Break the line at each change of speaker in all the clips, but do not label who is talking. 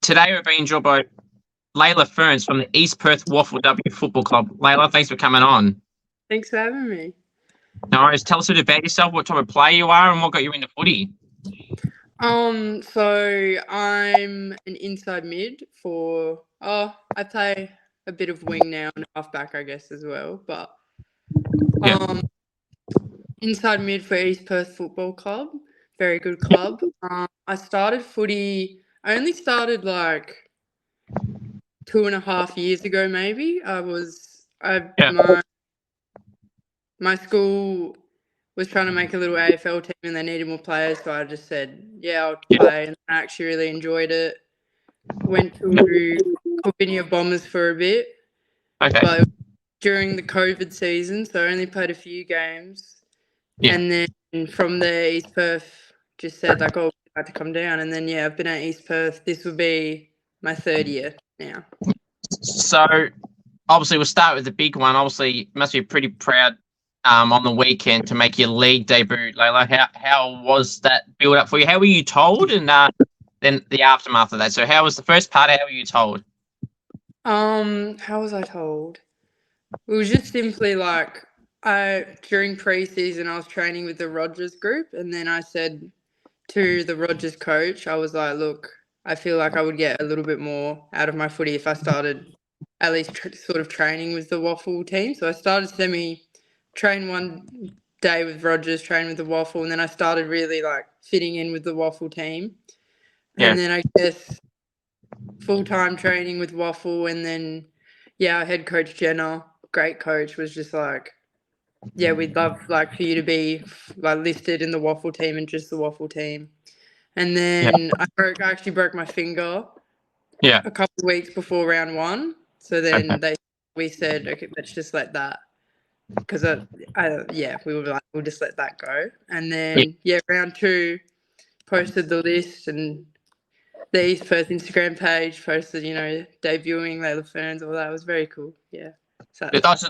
Today we're being joined by Layla Firns from the East Perth WAFLW Football Club. Layla, thanks for coming on.
Thanks for having me.
No worries. Tell us a bit about yourself, what type of player you are, and what got you into footy.
So I'm an inside mid for I play a bit of wing now and halfback, I guess, as well. But
Yeah.
inside mid for East Perth Football Club, very good club. I started footy. I only started like 2.5 years ago, maybe. My school was trying to make a little AFL team and they needed more players, so I just said, yeah, I'll play. And I actually really enjoyed it. Went to Copinia Bombers for a bit,
Okay.
but during the COVID season, so I only played a few games.
Yeah.
And then from there, East Perth just said, like, oh, I'd like to come down. And then, I've been at East Perth. This will be my third year now.
So, obviously, we'll start with the big one. Obviously, you must be pretty proud on the weekend to make your league debut, Layla. How was that build up for you? How were you told? And then the aftermath of that. So how was the first part? How were you told?
How was I told? It was just simply like during pre-season I was training with the Rogers group, and then I said to the Rogers coach, I was like, look, I feel like I would get a little bit more out of my footy if I started at least sort of training with the WAFL team. So I started train one day with Rogers, train with the WAFL, and then I started really like fitting in with the WAFL team.
Yeah.
And then I guess full-time training with WAFL, and then our head coach Jenna, great coach, was just like, we'd love like for you to be like listed in the WAFL team and just the WAFL team. And then I actually broke my finger a couple of weeks before round one. So then we said, okay, let's just let that, because we were like, we'll just let that go. And then round two, posted the list, and the East Perth Instagram page posted, debuting Layla Firns. All that was very cool. Yeah. So
that's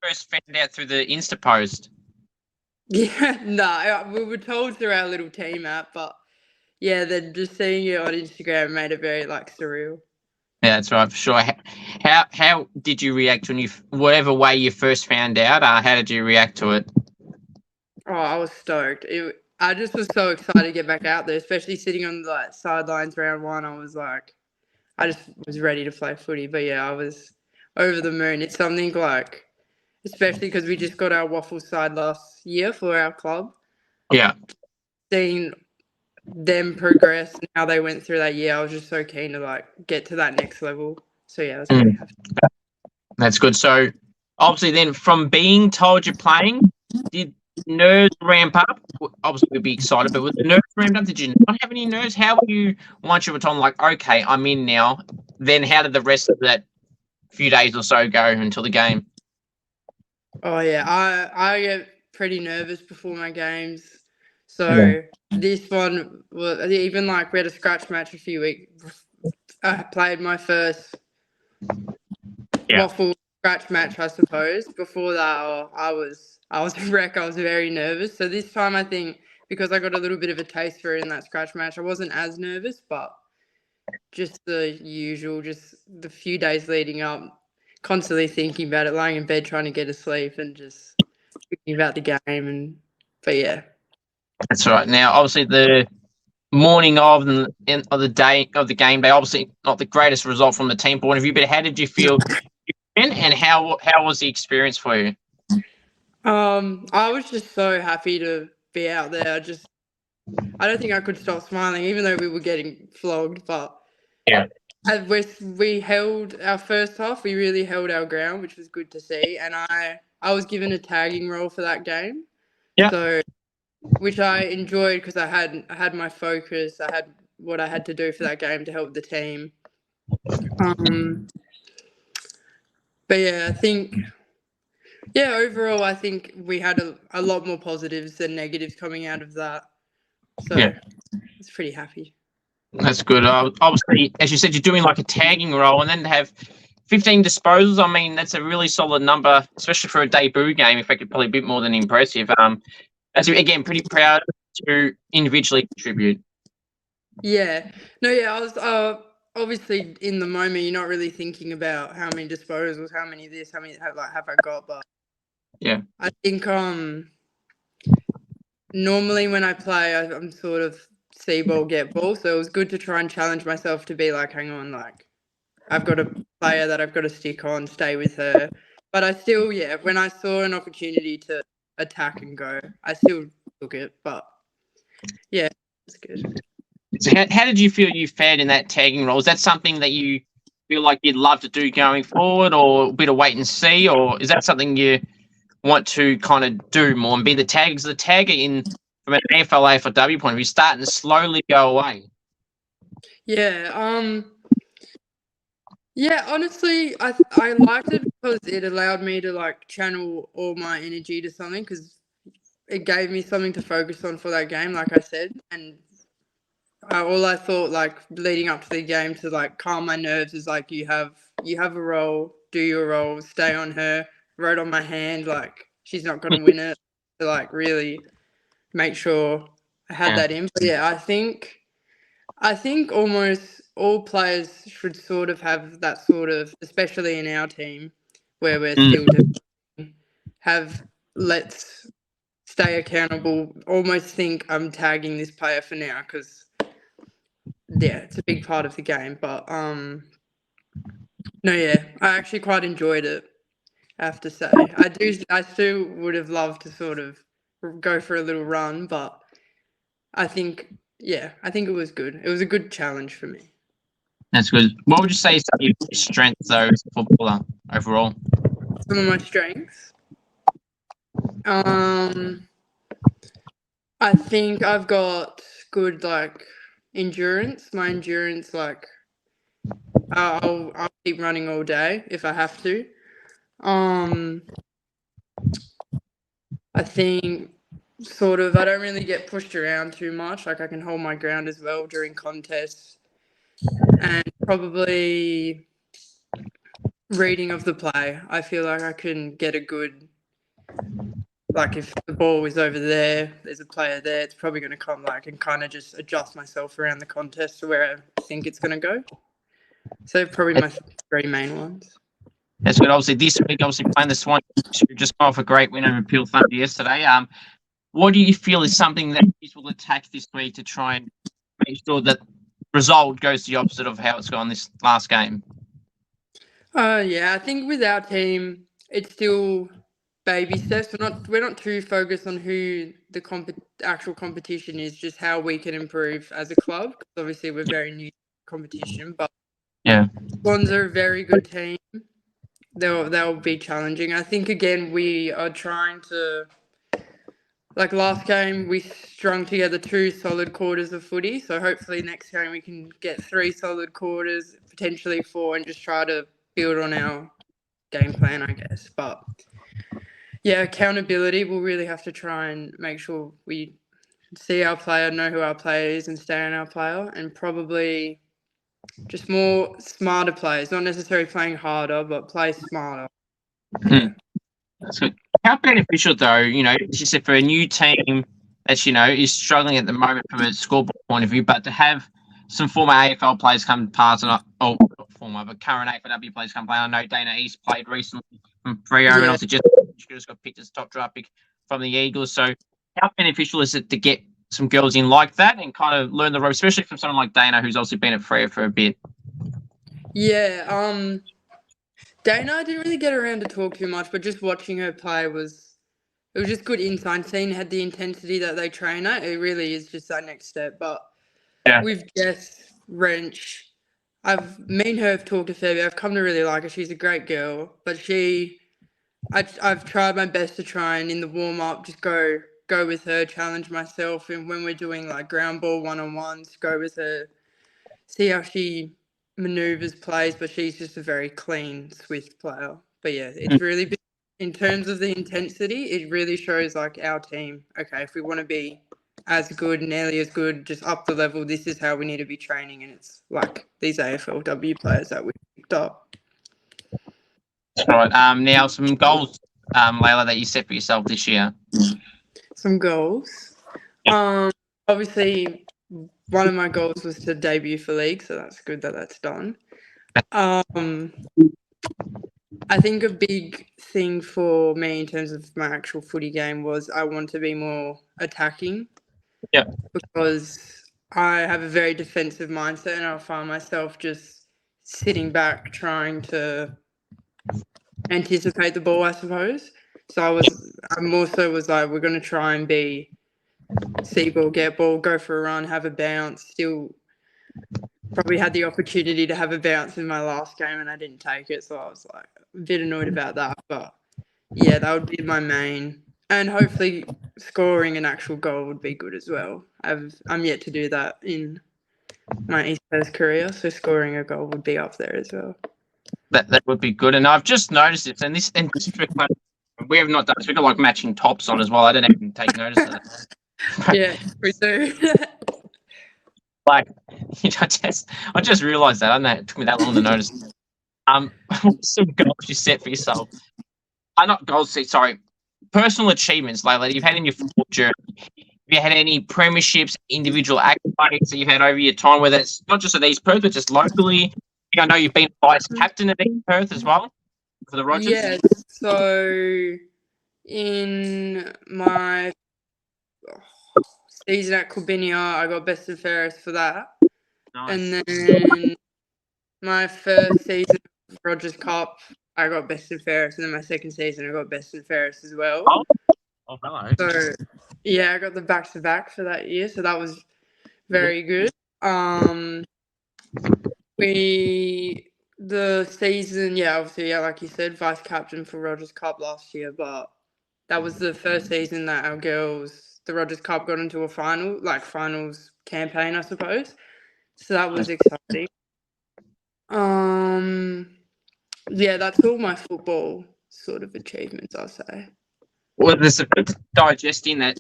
first found out through the Insta post.
Yeah, no, we were told through our little team app, but then just seeing it on Instagram made it very like surreal.
Yeah, that's right, for sure. How did you react when whatever way you first found out? How did you react to it?
Oh, I was stoked. I just was so excited to get back out there, especially sitting on the sidelines round one. I was like, I just was ready to play footy. But I was over the moon. It's something like, especially because we just got our WAFL side last year for our club.
Yeah.
Seeing them progress and how they went through that year, I was just so keen to like get to that next level. So I was very happy.
That's good. So obviously then from being told you're playing, did nerves ramp up? Obviously we'd be excited, but with the nerves ramped up, did you not have any nerves? How were you once you were told like, okay, I'm in now? Then how did the rest of that few days or so go until the game?
Oh yeah, I get pretty nervous before my games. So this one was even like we had a scratch match a few weeks. I played my first WAFL scratch match, I suppose. Before that, I was a wreck. I was very nervous. So this time, I think because I got a little bit of a taste for it in that scratch match, I wasn't as nervous. But just the usual, just the few days leading up, constantly thinking about it, lying in bed trying to get to sleep, and just thinking about the game.
That's right. Now, obviously, the morning of the day of the game day, obviously not the greatest result from the team point of view, but how did you feel, and how was the experience for you?
I was just so happy to be out there. I don't think I could stop smiling, even though we were getting flogged. But we held our first half. We really held our ground, which was good to see. And I was given a tagging role for that game.
Yeah.
So, which I enjoyed because I had my focus. I had what I had to do for that game to help the team. But I think, overall, I think we had a lot more positives than negatives coming out of that. So I was pretty happy.
That's good. Obviously, as you said, you're doing like a tagging role, and then to have 15 disposals. I mean, that's a really solid number, especially for a debut game. In fact, probably a bit more than impressive. That's again pretty proud to individually contribute.
Yeah. No, I was. obviously in the moment you're not really thinking about how many disposals, how many this, how many have I got, but
Yeah.
I think normally when I play I'm sort of see ball, get ball, so it was good to try and challenge myself to be like, hang on, like I've got a player that I've got to stick on, stay with her. But I still, when I saw an opportunity to attack and go, I still took it. But yeah, it's good.
So how did you feel you fared in that tagging role? Is that something that you feel like you'd love to do going forward, or a bit of wait and see, or is that something you want to kind of do more and be the tag? Because the tagger from an AFL, AFLW point of view, starting to slowly go away.
Yeah, yeah, honestly, I liked it because it allowed me to like channel all my energy to something, because it gave me something to focus on for that game, like I said, and all I thought like leading up to the game to like calm my nerves is like you have a role, do your role, stay on her, wrote on my hand like she's not gonna win it, to like really make sure I had that in. But yeah, I think almost all players should sort of have that sort of, especially in our team where we're still have let's stay accountable. Almost think I'm tagging this player for now, because yeah, it's a big part of the game. But no, yeah, I actually quite enjoyed it, I have to say. I still would have loved to sort of go for a little run, but I think it was good. It was a good challenge for me.
That's good. What would you say is your strengths, though, as a footballer overall?
Some of my strengths. I think I've got good like endurance. My endurance, like I'll keep running all day if I have to. I think sort of I don't really get pushed around too much. Like I can hold my ground as well during contests, and probably reading of the play. I feel like I can get a good, like if the ball is over there, there's a player there, it's probably going to come, like, and kind of just adjust myself around the contest to where I think it's going to go. So probably my three main ones.
That's good. Obviously, this week, playing the Swans, just got off a great win over Peel Thunder yesterday. What do you feel is something that you will attack this week to try and make sure that result goes the opposite of how it's gone this last game?
Yeah, I think with our team, it's still baby steps. We're not too focused on who the actual competition is, just how we can improve as a club. 'Cause obviously, we're very new to competition, but
Yeah.
Swans are a very good team. They'll be challenging. I think again we are trying to, like last game we strung together 2 solid quarters of footy. So hopefully next game we can get 3 solid quarters, potentially 4, and just try to build on our game plan, I guess. But yeah, accountability. We'll really have to try and make sure we see our player, know who our player is, and stay on our player, and probably just more smarter players, not necessarily playing harder, but play smarter. Yeah.
That's good. How beneficial, though, as you said, for a new team that, is struggling at the moment from a scoreboard point of view, but to have some former AFL players come past, not former, but current AFLW players come play. I know Dana East played recently from Freo, and also just got picked as top draft pick from the Eagles. So how beneficial is it to get some girls in like that and kind of learn the ropes, especially from someone like Dana, who's obviously been at Freo for a bit?
Yeah, Dana, I didn't really get around to talk too much, but just watching her play was just good insight. Seeing had the intensity that they train at, it really is just that next step. But with Jess Wrench, me and her have talked a fair bit. I've come to really like her. She's a great girl, but I've tried my best to try and in the warm up just go with her, challenge myself, and when we're doing like ground ball 1-on-1s, go with her, see how she maneuvers plays. But she's just a very clean, swift player. But yeah, it's really big. In terms of the intensity, it really shows like our team. Okay, if we want to be as good, nearly as good, just up the level, this is how we need to be training. And it's like these AFLW players that we picked up.
That's right. Now some goals, Layla, that you set for yourself this year.
Some goals. Obviously, one of my goals was to debut for league, so that's good that that's done. I think a big thing for me in terms of my actual footy game was I want to be more attacking.
Yeah.
Because I have a very defensive mindset and I find myself just sitting back trying to anticipate the ball, I suppose. So I more so was like, we're going to try and be see ball, get ball, go for a run, have a bounce. Still probably had the opportunity to have a bounce in my last game and I didn't take it. So I was like a bit annoyed about that. But yeah, that would be my main. And hopefully scoring an actual goal would be good as well. I'm yet to do that in my East Coast career, so scoring a goal would be up there as well.
That would be good. And I've just noticed it, and just for we have not done this. We've got like matching tops on as well. I don't even take notice of that.
Yeah, we do.
Like, I just realised that. I don't know it took me that long to notice. What sort of goals you set for yourself? Not goals. Sorry, personal achievements, Layla. You've had in your football journey. Have you had any premierships, individual accolades that you've had over your time, whether it's not just at East Perth, but just locally? I know you've been vice captain at East Perth as well for the Rogers.
Yeah, so in my season at Cobinia, I got best and fairest for that.
Nice.
And then my first season of Rogers Cup, I got best and fairest. And then my second season, I got best and fairest as well.
Oh, hello.
So, yeah, I got the back-to-back for that year. So that was very good. The season, obviously, like you said, vice captain for Rogers Cup last year, but that was the first season that our girls, the Rogers Cup, got into a finals campaign, I suppose. So that was exciting. That's all my football sort of achievements, I'll say.
Well, there's a bit digesting that,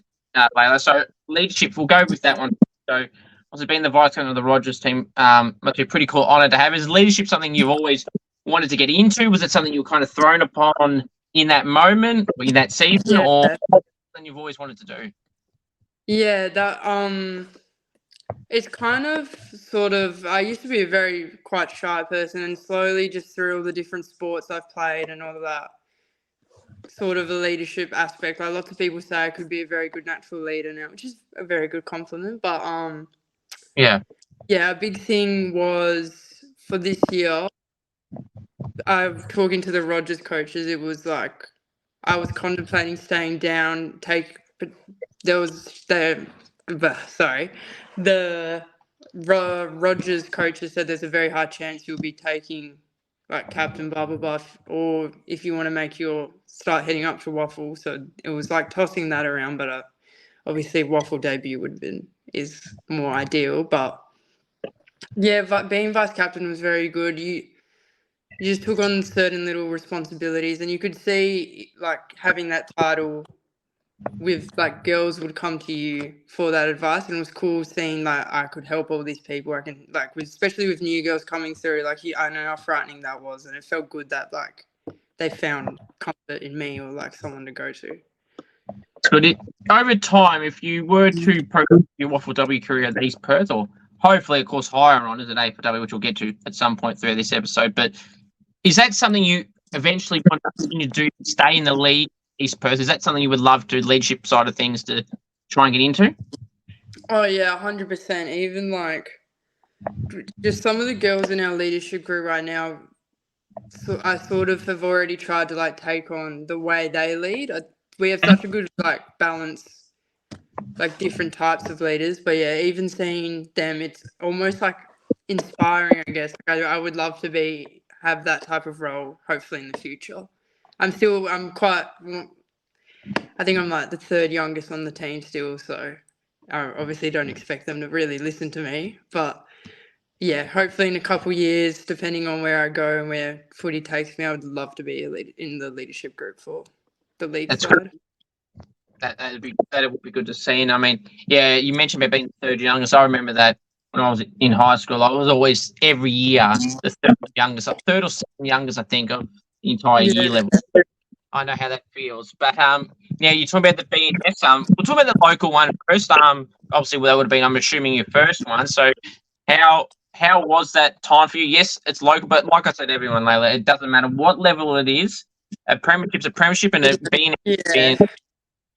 Layla. So leadership, we'll go with that one. So obviously being the vice captain of the Rogers team must be a pretty cool honour to have. Is leadership something you've always wanted to get into? Was it something you were kind of thrown upon in that moment, or in that season, or something you've always wanted to do?
Yeah, that it's kind of sort of, I used to be a very quite shy person, and slowly just through all the different sports I've played and all of that sort of a leadership aspect. Like lots of people say I could be a very good natural leader now, which is a very good compliment. But a big thing was for this year, I'm talking to the Rogers coaches. It was like I was contemplating staying down. The Rogers coaches said there's a very high chance you'll be taking like captain blah blah blah, or if you want to start heading up to WAFLW. So it was like tossing that around, but obviously WAFLW debut is more ideal. But yeah, being vice captain was very good. You just took on certain little responsibilities, and you could see like having that title with like girls would come to you for that advice, and it was cool seeing like I could help all these people. I can especially with new girls coming through, I know how frightening that was, and it felt good that like they found comfort in me or like someone to go to.
Good. Over time, if you were to progress your WAFLW career at East Perth, or hopefully, of course, higher on as an AFLW, which we'll get to at some point through this episode, but is that something you eventually want to continue to do, stay in the league, East Perth? Is that something you would love to, leadership side of things, to try and get into?
Oh, yeah, 100%. Even like just some of the girls in our leadership group right now, so I sort of have already tried to like take on the way they lead. We have such a good like balance, like different types of leaders. But yeah, even seeing them, it's almost like inspiring, I guess. I would love to have that type of role, hopefully in the future. I think I'm like the third youngest on the team still, so I obviously don't expect them to really listen to me. But yeah, hopefully in a couple of years, depending on where I go and where footy takes me, I would love to be in the leadership group for the league side.
Good. That would be good to see. And I mean, yeah, you mentioned about being the third youngest. I remember that when I was in high school, I was always every year the third or second youngest, I think, of the entire year level. I know how that feels. But yeah, you're talking about the BNS. We'll talk about the local one first. Obviously, that would have been, I'm assuming, your first one. So how was that time for you? Yes, it's local, but like I said, to everyone, Layla, it doesn't matter what level it is. A premiership's a premiership, and a BNS
Yeah.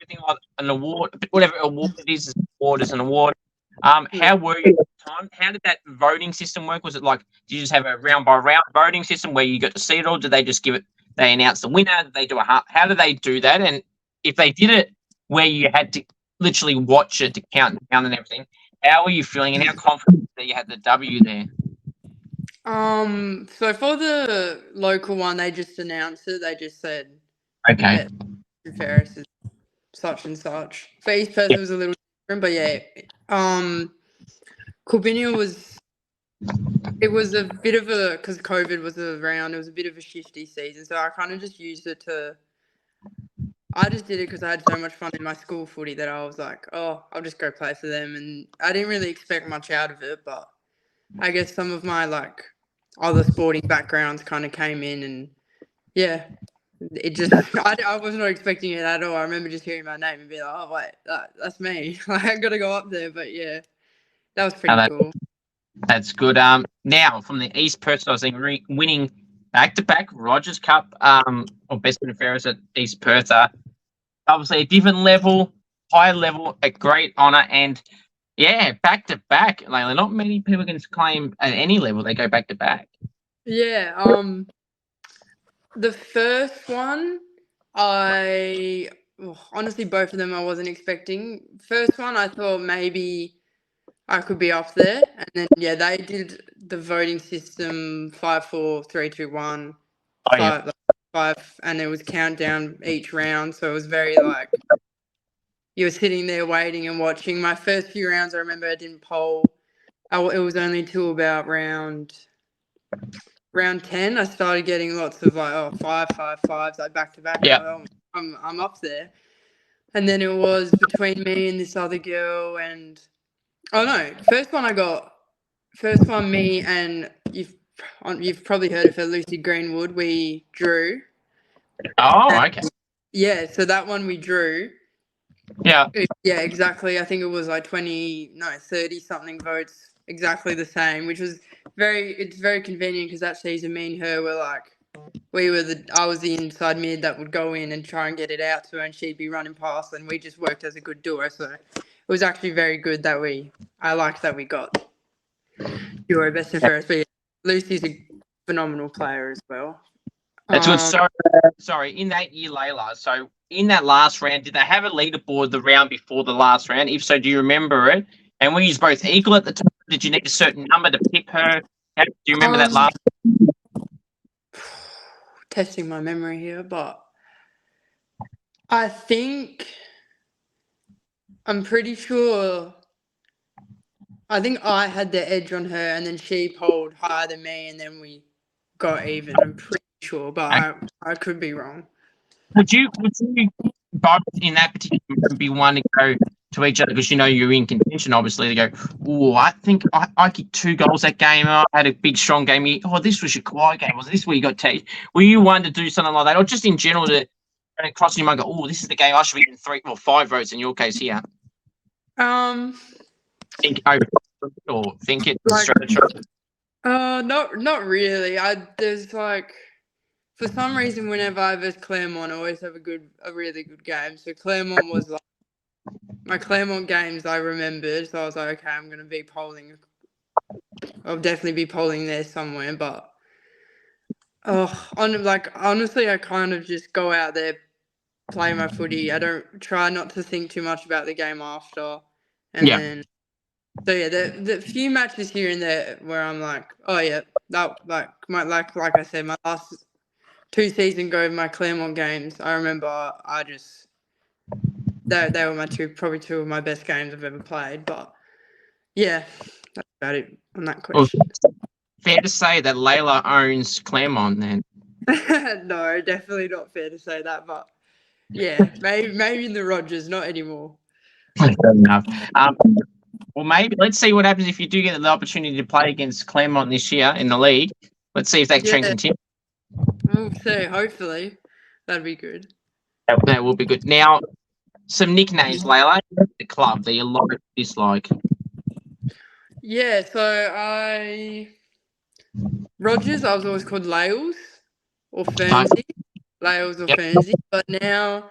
everything like an award, whatever award it is an award is an award.
Yeah.
How were you at the time? How did that voting system work? Was it like, did you just have a round by round voting system where you got to see it all? Did they just give it? They announce the winner. Did they do how did they do that? And if they did it where you had to literally watch it to count down and everything, how were you feeling and how confident that you had the W there?
So for the local one, they just announced it. They just said,
Okay.
yeah, Ferris is such and such. For East Perth, it was a little different, but yeah. Corbinian it was a bit of because COVID was around, it was a bit of a shifty season. So I kind of just used it I just did it because I had so much fun in my school footy that I was like, oh, I'll just go play for them. And I didn't really expect much out of it, but I guess some of my other sporting backgrounds kind of came in, and yeah, it just I was not expecting it at all. I remember just hearing my name and being like, oh wait, that's me. I got to go up there, but yeah, that was pretty cool.
That's good. Now from the East Perth, I was winning back-to-back Rogers Cup, or best and fairest at East Perth. Obviously a different level, higher level, a great honour, and yeah, back-to-back. Layla, not many people can claim at any level they go back-to-back.
Yeah. The first one, honestly, both of them I wasn't expecting. First one, I thought maybe I could be up there, and then yeah, they did the voting system 5, 4, 3, 2, 1, 5, 5, and it was countdown each round, so it was very you were sitting there waiting and watching. My first few rounds, I remember I didn't poll. It was only till about round 10. I started getting lots of 5, 5, 5s, back to back.
Yeah.
I'm up there, and then it was between me and this other girl, and first one, me and you've probably heard of her, Lucy Greenwood. We drew.
Oh, okay.
Yeah, so that one we drew.
Yeah.
Yeah, exactly. I think it was 30 something votes, exactly the same, which was it's very convenient because that season me and her were I was the inside mid that would go in and try and get it out to her, and she'd be running past, and we just worked as a good duo. So it was actually very good that I liked that we got duo best and fairest. But yeah, Lucy's a phenomenal player as well.
That's good. So, sorry, in that year, Layla, so in that last round, did they have a leaderboard the round before the last round? If so, do you remember it? And were you both equal at the time? Did you need a certain number to pick her? Do you remember that last?
Testing my memory here, but I think I'm pretty sure. I think I had the edge on her, and then she polled higher than me, and then we got even. I'm pretty sure, but I could be wrong.
Would you both in that particular moment be one to go to each other because you're in contention, obviously, to go, oh, I think I kicked 2 goals that game. I had a big, strong game. Oh, this was your quiet game. Was this where you got tagged? Were you one to do something like that, or just in general to cross your mind, go, oh, this is the game I should be getting 3 or 5 votes in your case here? Think over or think it strategy?
Not really. There's for some reason whenever I versus Claremont, I always have a really good game. So Claremont was my Claremont games I remembered. So I was like, okay, I'm gonna be polling. I'll definitely be polling there somewhere. But honestly, I kind of just go out there, play my footy. I don't try not to think too much about the game after, and then. So yeah, the few matches here and there where I'm like, oh yeah, that like I said, my last 2 seasons ago, my Claremont games, I remember they were probably 2 of my best games I've ever played. But yeah, that's about it on that question.
Well, fair to say that Layla owns Claremont then?
No, definitely not fair to say that, but yeah, maybe in the Rogers, not anymore.
Fair enough. Well, maybe let's see what happens if you do get the opportunity to play against Claremont this year in the league. Let's see if that trend continues.
We'll see, hopefully. That'd be good.
That will be good. Now, some nicknames, Layla, the club that you like, dislike.
Yeah, so Rogers, I was always called Lales or Fernsey. Lales or
Yep.
Fernsey. But now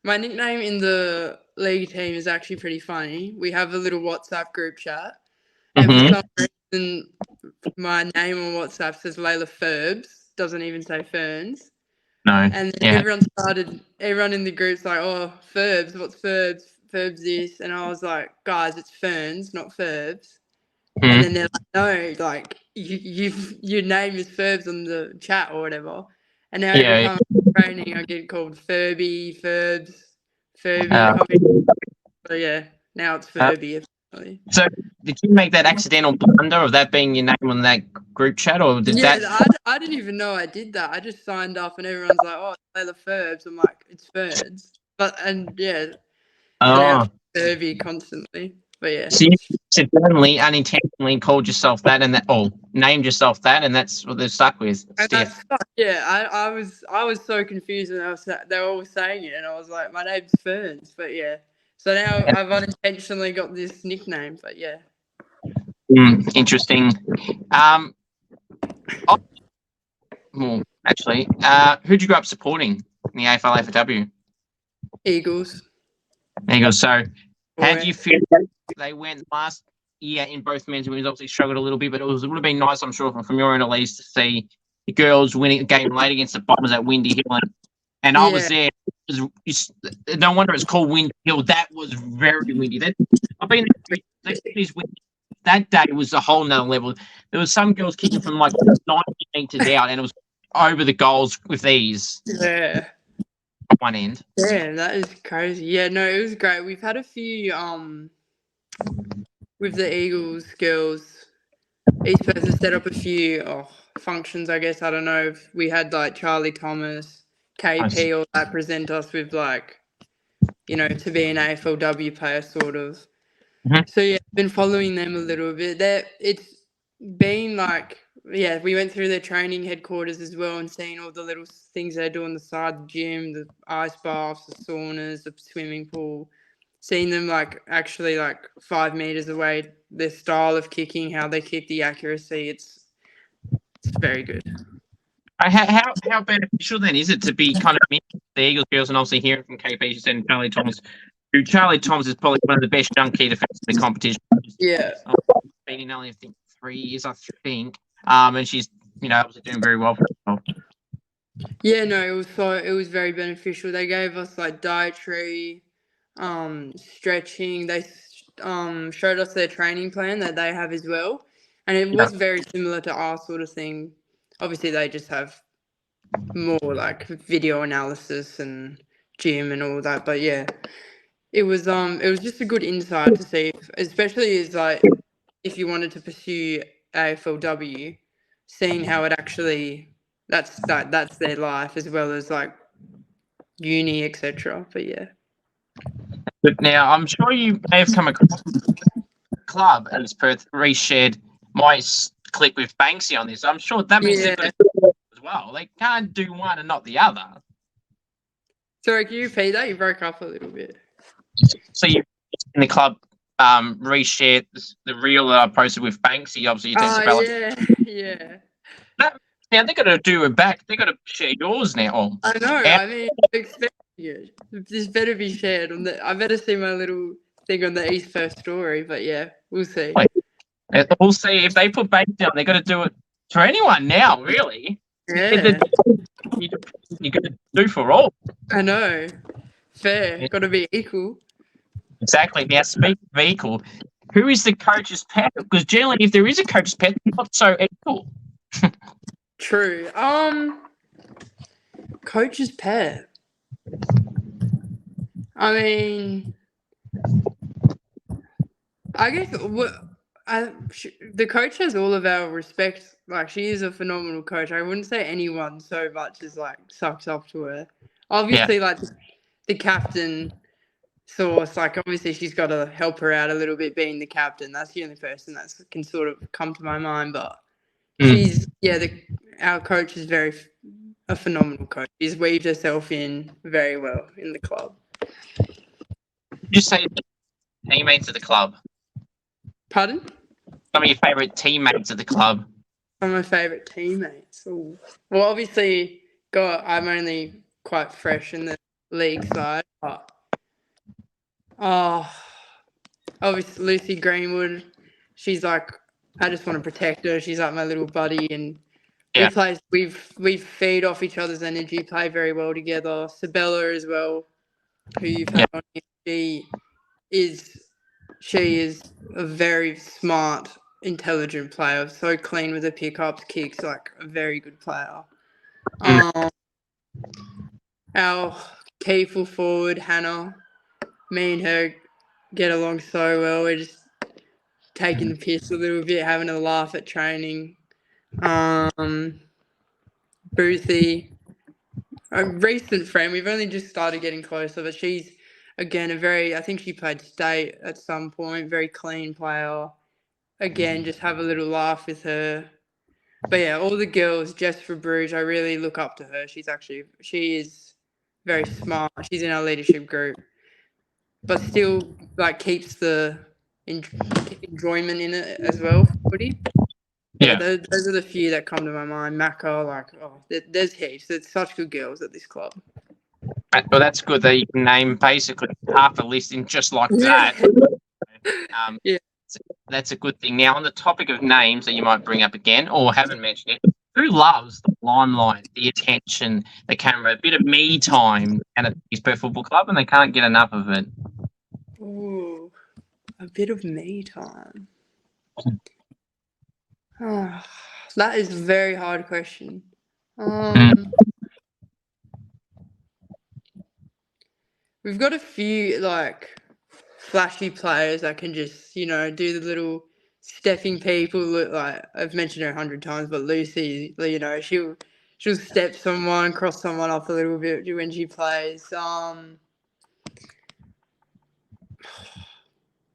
my nickname in the league team is actually pretty funny. We have a little WhatsApp group chat. And for some reason, my name on WhatsApp says Layla Firns, doesn't even say Ferns.
No.
And then everyone in the group's like, oh, Ferbs, what's Ferbs? Ferbs this. And I was like, guys, it's Ferns, not Ferbs. And then they're like, no, like, your name is Ferbs on the chat or whatever. And now every time I'm training, I get called Furby, Ferbs, Furby. So yeah, now it's Furby.
So did you make that accidental blunder of that being your name on that group chat, or did that?
I didn't even know I did that. I just signed up, and everyone's like, "Oh, it's Layla Ferbs." I'm like, "It's Ferns," so now it's Furby constantly. But yeah,
So you accidentally, unintentionally called yourself that, and that, or named yourself that, and that's what they're stuck with.
I was so confused when they were all saying it, and I was like, "My name's Ferns," but yeah. So now I've unintentionally got this nickname, but yeah.
Interesting. Actually, who'd you grow up supporting in the AFL AFW?
Eagles.
Eagles. So, how do you feel they went last year in both men's and women's? Obviously struggled a little bit, but it would have been nice, I'm sure, from your end at least, to see the girls winning a game late against the Bombers at Windy Hill. And I was there. No wonder it's called Windy Hill. That was very windy. I've been there. That day was a whole nother level. There was some girls kicking from like 90 meters out, and it was over the goals with ease.
Yeah.
At one end.
Yeah, that is crazy. Yeah, no, it was great. We've had a few with the Eagles girls. Each person set up a few functions, I guess. I don't know if we had like Charlie Thomas, KP, all that present us with like, to be an AFLW player sort of. So yeah, I've been following them a little bit. It's been like, yeah, we went through their training headquarters as well and seeing all the little things they do on the side, the gym, the ice baths, the saunas, the swimming pool. Seeing them like actually like 5 meters away, their style of kicking, how they kick, the accuracy, it's very good.
How beneficial then is it to be kind of the Eagles girls and obviously hearing from KP and Charlie Thomas? Charlie Thomas is probably one of the best young key defenders in the competition.
Yeah.
Been in only, I think, 3 years, I think. And she's, obviously doing very well for herself.
Yeah, no, it was very beneficial. They gave us like dietary, stretching. They showed us their training plan that they have as well. And it was very similar to our sort of thing. Obviously they just have more like video analysis and gym and all that. But yeah. It was just a good insight to see, especially as like if you wanted to pursue AFLW, seeing how it actually that's their life as well as like uni, etc. But yeah.
But now I'm sure you may have come across the club at East Perth reshared my clip with Banksy on this. I'm sure that means they've got to do it as well. They can't do one and not the other.
Sorry, can you repeat that? You broke up a little bit.
So you in the club reshared the reel that I posted with Banksy. Obviously, you
yeah.
Now they've got to do it back. They've got to share yours now.
I know. I mean, this better be shared on the. I better see my little thing on the East Perth story. But yeah, we'll see.
We'll see if they put Banksy on. They've got to do it for anyone now. Really.
Yeah.
You got to do for all.
I know. Fair. Yeah. Got to be equal.
Exactly. Now, speaking of equal, who is the coach's pet? Because generally, if there is a coach's pet, it's not so equal.
True. Coach's pet. I mean, I guess the coach has all of our respect. Like, she is a phenomenal coach. I wouldn't say anyone so much as like sucks up to her. Obviously, like the captain source, like obviously she's got to help her out a little bit being the captain. That's the only person that can sort of come to my mind. But she's our coach is very a phenomenal coach. She's weaved herself in very well in the club.
You say teammates of the club.
Pardon?
Some of your favourite teammates of the club.
Some of my favourite teammates. Ooh. Well, obviously, I'm only quite fresh in the league side, but obviously Lucy Greenwood. She's like, I just want to protect her. She's like my little buddy, and
Yeah.
we feed off each other's energy, play very well together. Sabella as well, who you've had on here, she is a very smart, intelligent player. So clean with her pickups, kicks, like a very good player. Our key full forward, Hannah, me and her get along so well. We're just taking the piss a little bit, having a laugh at training. Boothie, a recent friend. We've only just started getting closer, but she's again I think she played state at some point. Very clean player. Again, just have a little laugh with her. But yeah, all the girls, Jess for Bruges, I really look up to her. She is very smart. She's in our leadership group, but still like keeps the enjoyment in it as well. Footy. Yeah, those are the few that come to my mind. Macca, there's heaps. There's such good girls at this club.
Well, that's good that you can name basically half a list in just like that.
Yeah.
That's a good thing. Now, on the topic of names that you might bring up again or haven't mentioned it, who loves the limelight, the attention, the camera, a bit of me time at East Perth Football Club, and they can't get enough of it?
Ooh, a bit of me time. That is a very hard question. We've got a few like flashy players that can just, do the little stepping people. Like I've mentioned her 100 times, but Lucy, she'll step someone, cross someone off a little bit when she plays.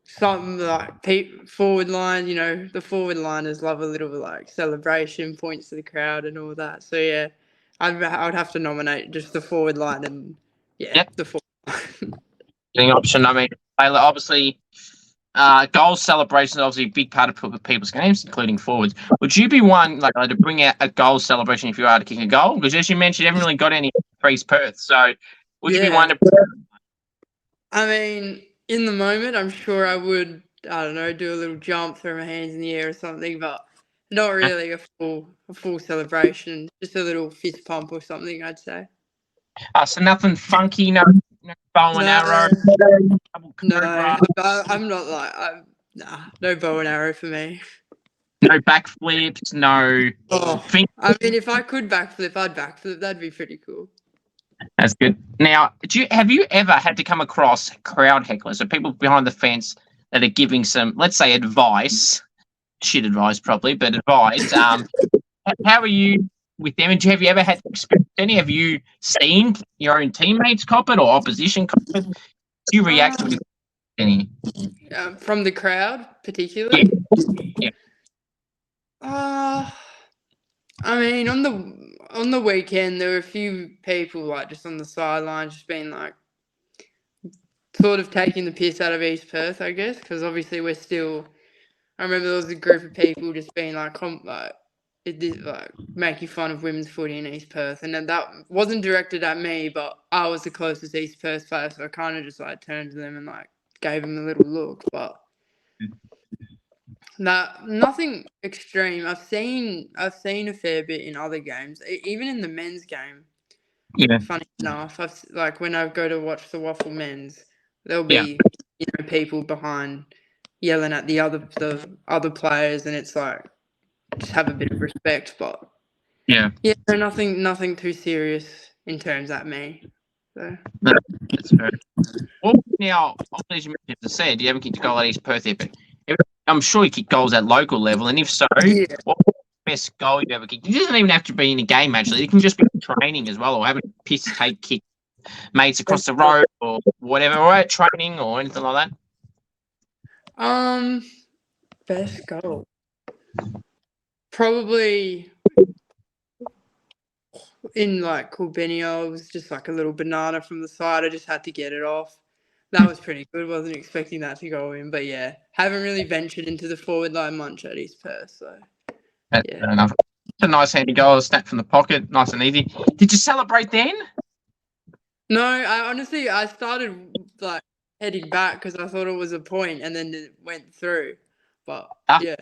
Something like forward line, the forward liners love a little like celebration, points to the crowd and all that. So yeah, I would have to nominate just the forward line and the forward line.
Getting option. I mean, Layla, obviously, goal celebration is obviously a big part of people's games, including forwards. Would you be one like to bring out a goal celebration if you are to kick a goal? Because as you mentioned, you haven't really got any for East Perth. So would you be one to?
I mean, in the moment, I'm sure I would. I don't know, do a little jump, throw my hands in the air or something, but not really a full celebration. Just a little fist pump or something, I'd say.
So nothing funky, no bow and arrow.
No, I'm not like no bow and arrow for me.
No backflips, no.
I mean, if I could backflip, I'd backflip. That'd be pretty cool.
That's good. Now, have you ever had to come across crowd hecklers, so people behind the fence that are giving some, let's say, advice? Shit advice, probably, but advice. How are you with them? And have you ever had to experience any? Have you seen your own teammates cop it or opposition cop it? Do you react to it? Any?
From the crowd, particularly?
Yeah.
I mean, on the weekend, there were a few people like just on the sidelines, just being like, sort of taking the piss out of East Perth, I guess, because obviously we're still. I remember there was a group of people just being like making fun of women's footy in East Perth, and then that wasn't directed at me, but I was the closest East Perth player, so I kind of just like turned to them and like gave them a little look, but. Nothing extreme. I've seen a fair bit in other games, even in the men's game.
Yeah.
Funny enough, when I go to watch the WAFLW men's, there'll be people behind yelling at the other players, and it's like just have a bit of respect. But so nothing too serious in terms at me. So.
No, that's fair. Well, now, as you mentioned, as I said, you haven't kicked a goal at East Perth yet, but I'm sure you kick goals at local level, and if so, what's the best goal you've ever kicked? It doesn't even have to be in a game, actually. It can just be training as well, or having a piss take kick mates across the road, or whatever, or at training, or anything like
that. Best goal. Probably in like Coolbenia, it was just like a little banana from the side. I just had to get it off. That was pretty good. Wasn't expecting that to go in, but yeah, haven't really ventured into the forward line much at East Perth. So
That's
yeah.
fair enough. It's a nice handy goal, a snap from the pocket, nice and easy. Did you celebrate then?
No, I honestly I started like heading back because I thought it was a point, and then it went through. But yeah.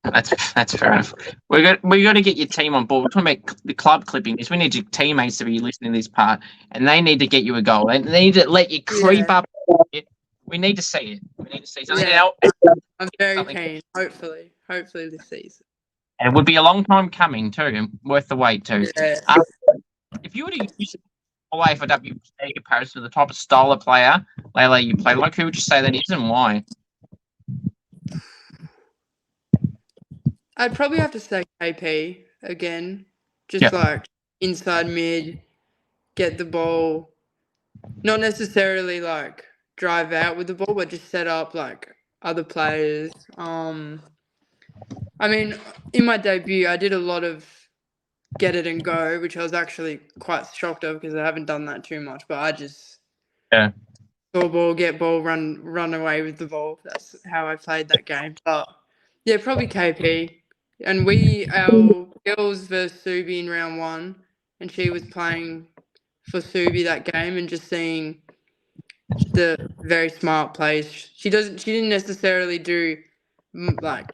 That's fair enough. We got to get your team on board. We're talking about the club clippings. We need your teammates to be listening to this part, and they need to get you a goal. They need to let you creep
Yeah.
up. We need to see it. We need to see something.
Yeah.
And
I'm very keen. Hopefully this season.
it would be a long time coming too, and worth the wait too.
Yeah.
If you were to use away for W in comparison to the type of style of player, Layla, you play like, who would you say that is and why?
I'd probably have to say KP again. Just
Yeah.
like inside mid, get the ball. Not necessarily like drive out with the ball, but just set up like other players. I mean, in my debut, I did a lot of get it and go, which I was actually quite shocked of because I haven't done that too much. But I just score ball, get ball, run away with the ball. That's how I played that game. But yeah, probably KP. And our girls versus Subi in round 1, and she was playing for Subi that game, and just seeing the very smart plays. She didn't necessarily do like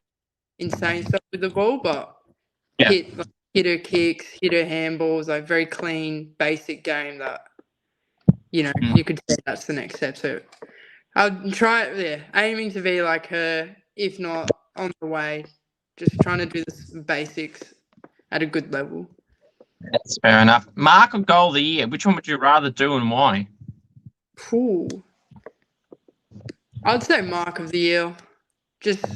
insane stuff with the ball, but hit her kicks, hit her handballs, like very clean, basic game that you could say that's the next step. So I'd try, aiming to be like her, if not on the way. Just trying to do the basics at a good level.
That's fair enough. Mark or goal of the year, which one would you rather do and why?
Ooh. I'd say mark of the year. Just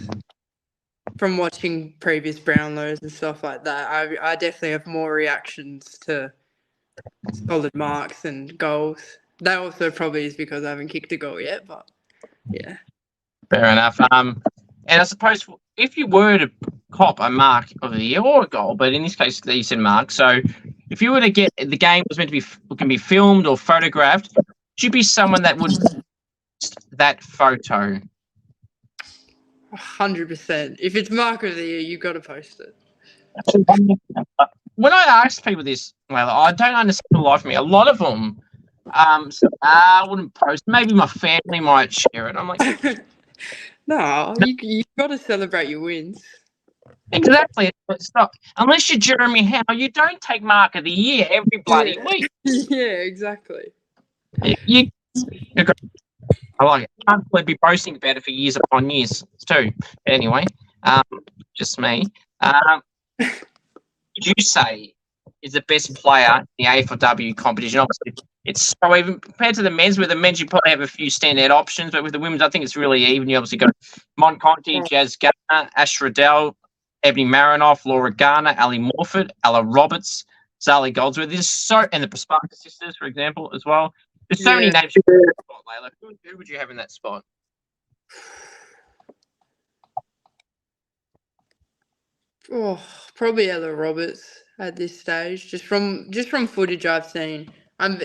from watching previous Brownlows and stuff like that, I definitely have more reactions to solid marks and goals. That also probably is because I haven't kicked a goal yet, but yeah.
Fair enough. And I suppose if you were to cop a mark of the year or a goal, but in this case, you said mark. So if you were to get the game was meant to be filmed or photographed, would you be someone that would post that photo?
100%. If it's mark of the year, you've got to post it.
When I ask people this, well, I don't understand the life of me. A lot of them, I wouldn't post. Maybe my family might share it. I'm like,
no, you've got to celebrate your wins.
Exactly. It's not, unless you're Jeremy Howe, you don't take mark of the year every bloody week.
Yeah, exactly.
I like it. I can't be boasting about it for years upon years too. Anyway, just me. Would you say is the best player in the AFLW competition? Obviously, it's so even compared to the men's. With the men's, you probably have a few standout options, but with the women's, I think it's really even. You obviously got Monconti, Jazz Garner, Ash Riddell, Ebony Marinoff, Laura Garner, Ali Morford, Ella Roberts, Zali Goldsworth. And the Prosparka sisters, for example, as well. There's so many names. Layla. Who would you have in that spot?
Oh, probably Ella Roberts at this stage. Just from footage I've seen, I'd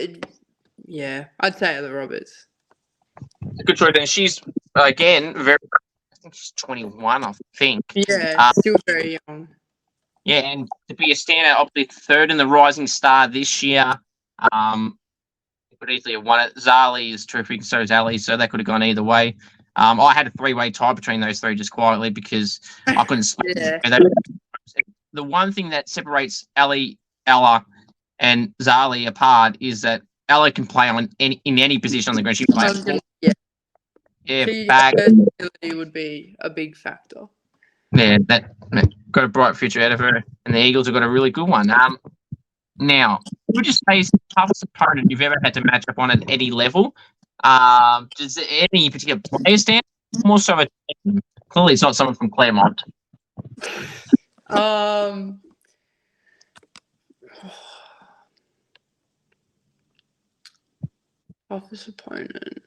say Ella Roberts.
Good choice. And she's again very. I think she's 21. I think.
Yeah, still very young.
Yeah, and to be a standout, obviously third in the Rising Star this year. Could easily have won it. Zali is terrific, so is Ali, so that could have gone either way. I had a 3-way tie between those three just quietly because I couldn't sleep. The one thing that separates Ali, Ella, and Zali apart is that Ella can play in any position on the ground. She plays.
Versatility would be a big factor.
Yeah, that got a bright future out of her, and the Eagles have got a really good one. Now, would you say is the toughest opponent you've ever had to match up on at any level? Does any particular player stand? More so, clearly it's not someone from Claremont.
Toughest opponent.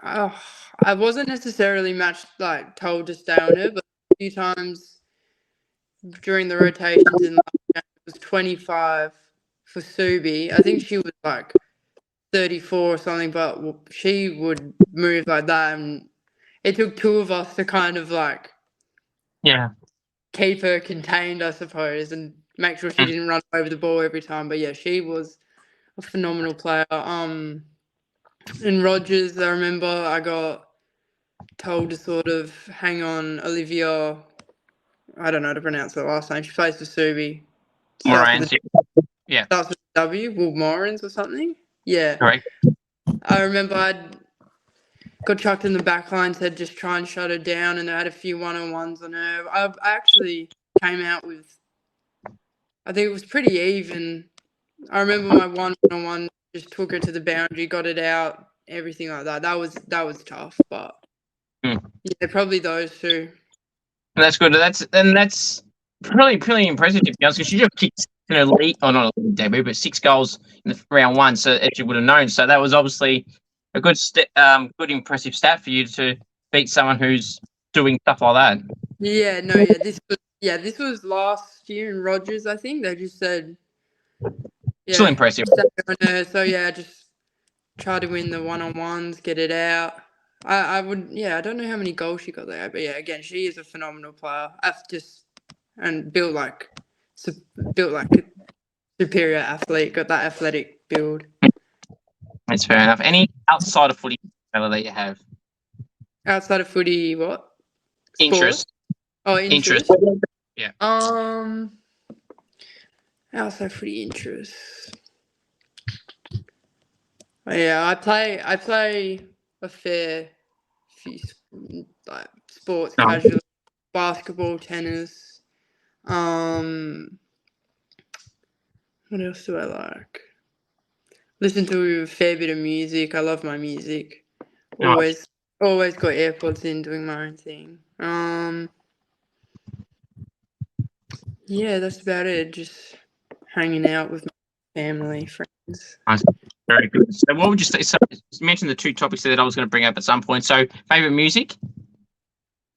I wasn't necessarily told to stay on her, but a few times during the rotations in last game, it was 25 for Subi. I think she was like 34 or something, but she would move like that, and it took two of us to kind of like keep her contained, I suppose, and make sure she didn't run over the ball every time. But yeah, she was a phenomenal player. In Rogers, I remember I got told to sort of hang on Olivia. I don't know how to pronounce her last name. She plays for Subi.
Morans.
Starts with W. Will Morans or something. Yeah.
Correct.
I remember I got chucked in the back line, said just try and shut her down, and I had a few one-on-ones on her. I actually came out with, I think it was pretty even. I remember my one-on-one just took her to the boundary, got it out, everything like that. That was tough, but yeah, probably those two.
That's good. That's pretty impressive to be honest, because she just kicked in her league, not a league debut, but 6 goals in the round 1. So as you would have known, so that was obviously a good impressive stat for you to beat someone who's doing stuff like that.
Yeah, this was last year in Rogers. I think they just said. Yeah,
still impressive.
So yeah, just try to win the one-on-ones, get it out. I would, I don't know how many goals she got there, but yeah, again, she is a phenomenal player. And built like a superior athlete, got that athletic build.
That's fair enough. Any outside of footy that you have?
Outside of footy, what?
Interest.
Oh, interest.
Yeah.
Outside footy interest. Yeah, I play a fair few like sports casually, basketball, tennis. What else do I like? Listen to a fair bit of music. I love my music. Always got AirPods in, doing my own thing. Yeah, that's about it. Just hanging out with my family, friends.
Nice. Very good. So what would you say? So you mentioned the 2 topics that I was going to bring up at some point. So favorite music?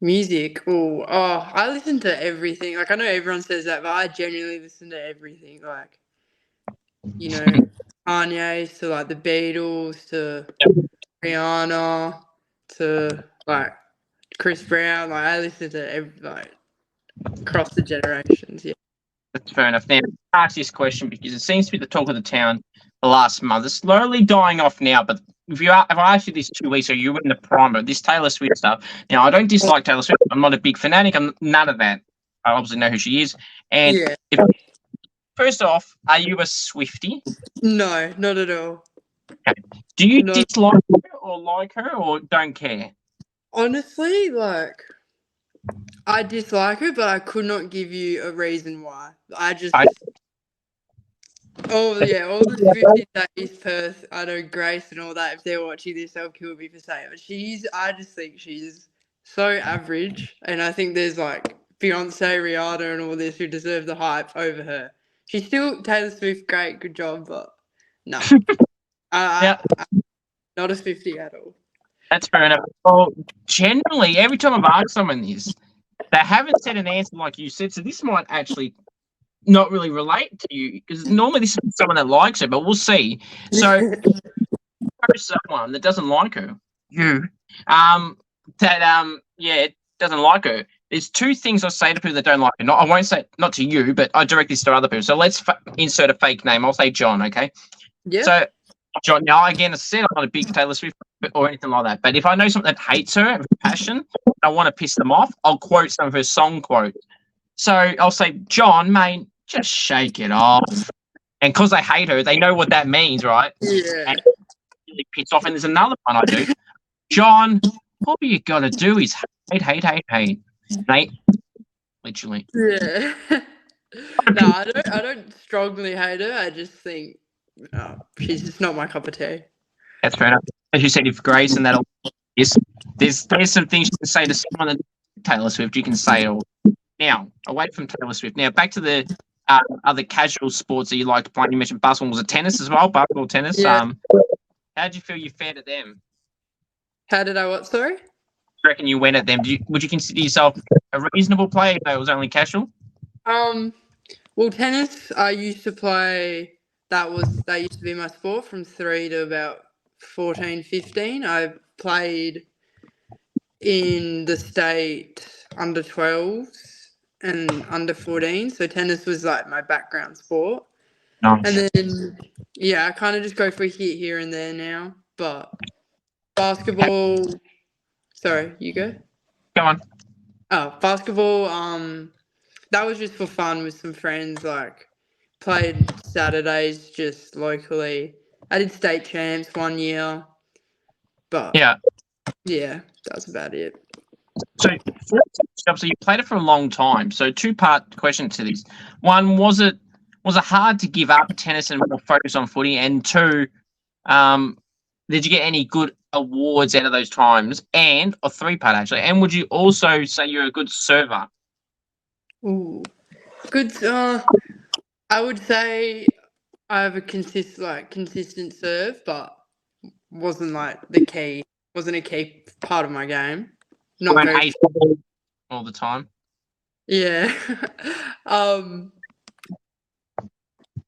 Music. Oh, I listen to everything. Like, I know everyone says that, but I genuinely listen to everything. Like, Kanye's to like the Beatles to Rihanna to like Chris Brown. Like, I listen to across the generations. Yeah.
That's fair enough. Now, I ask this question because it seems to be the talk of the town the last month. It's slowly dying off now, but if I asked you this 2 weeks ago, you were in the prime of this Taylor Swift stuff. Now, I don't dislike Taylor Swift. I'm not a big fanatic. I'm none of that. I obviously know who she is. And first off, are you a Swiftie?
No, not at all.
Okay. Do you dislike her or like her or don't care?
Honestly, I dislike her, but I could not give you a reason why. all the Swifties at East Perth, I know Grace and all that, if they're watching this, they'll kill me for saying it. But I just think she's so average, and I think there's like Beyonce, Rihanna, and all this who deserve the hype over her. She's still Taylor Swift, great, good job, but no. I'm not a Swiftie at all.
That's fair enough. Well, generally, every time I've asked someone this, they haven't said an answer like you said, so this might actually not really relate to you, because normally this is someone that likes her, but we'll see. So, someone that doesn't like her, doesn't like her. There's 2 things I say to people that don't like her. I won't say not to you, but I direct this to other people. So let's insert a fake name. I'll say John, okay?
Yeah.
So, John, now again, as I said, I'm not a big Taylor Swift or anything like that. But if I know someone that hates her with passion, I want to piss them off, I'll quote some of her song quotes. So I'll say, John, mate, just shake it off. And because they hate her, they know what that means, right?
Yeah.
And it really pissed off. And there's another one I do. John, all you got to do is hate. Mate, literally.
Yeah. No, I don't strongly hate her. I just think she's just not my cup of tea.
That's fair enough. As you said, if Grace and that'll there's some things you can say to someone that Taylor Swift, you can say it all. Now, away from Taylor Swift. Now, back to the other casual sports that you like playing. You mentioned basketball. Was it tennis as well? Basketball, tennis.
Yeah.
How did you feel you fared at them?
How did I what? Sorry?
I reckon you went at them. Would you consider yourself a reasonable player if it was only casual?
Well, tennis, I used to play. That used to be my sport from 3 to about 14, 15. I played in the state under 12s and under 14. So tennis was like my background sport.
Nice.
And then, yeah, I kind of just go for a hit here and there now. But basketball, sorry, you go.
Go on.
Oh, basketball, that was just for fun with some friends. Like, played Saturdays just locally. I did state champs 1 year, but
Yeah.
yeah, that's about it.
So, obviously, you played it for a long time. So, two-part question to this. One, was it hard to give up tennis and more focus on footy? And two, did you get any good awards out of those times? And a three-part actually. And would you also say you're a good server?
Ooh, good. I would say I have a consistent serve, but wasn't a key part of my game. Not
Around
very.
8 all the time.
Yeah.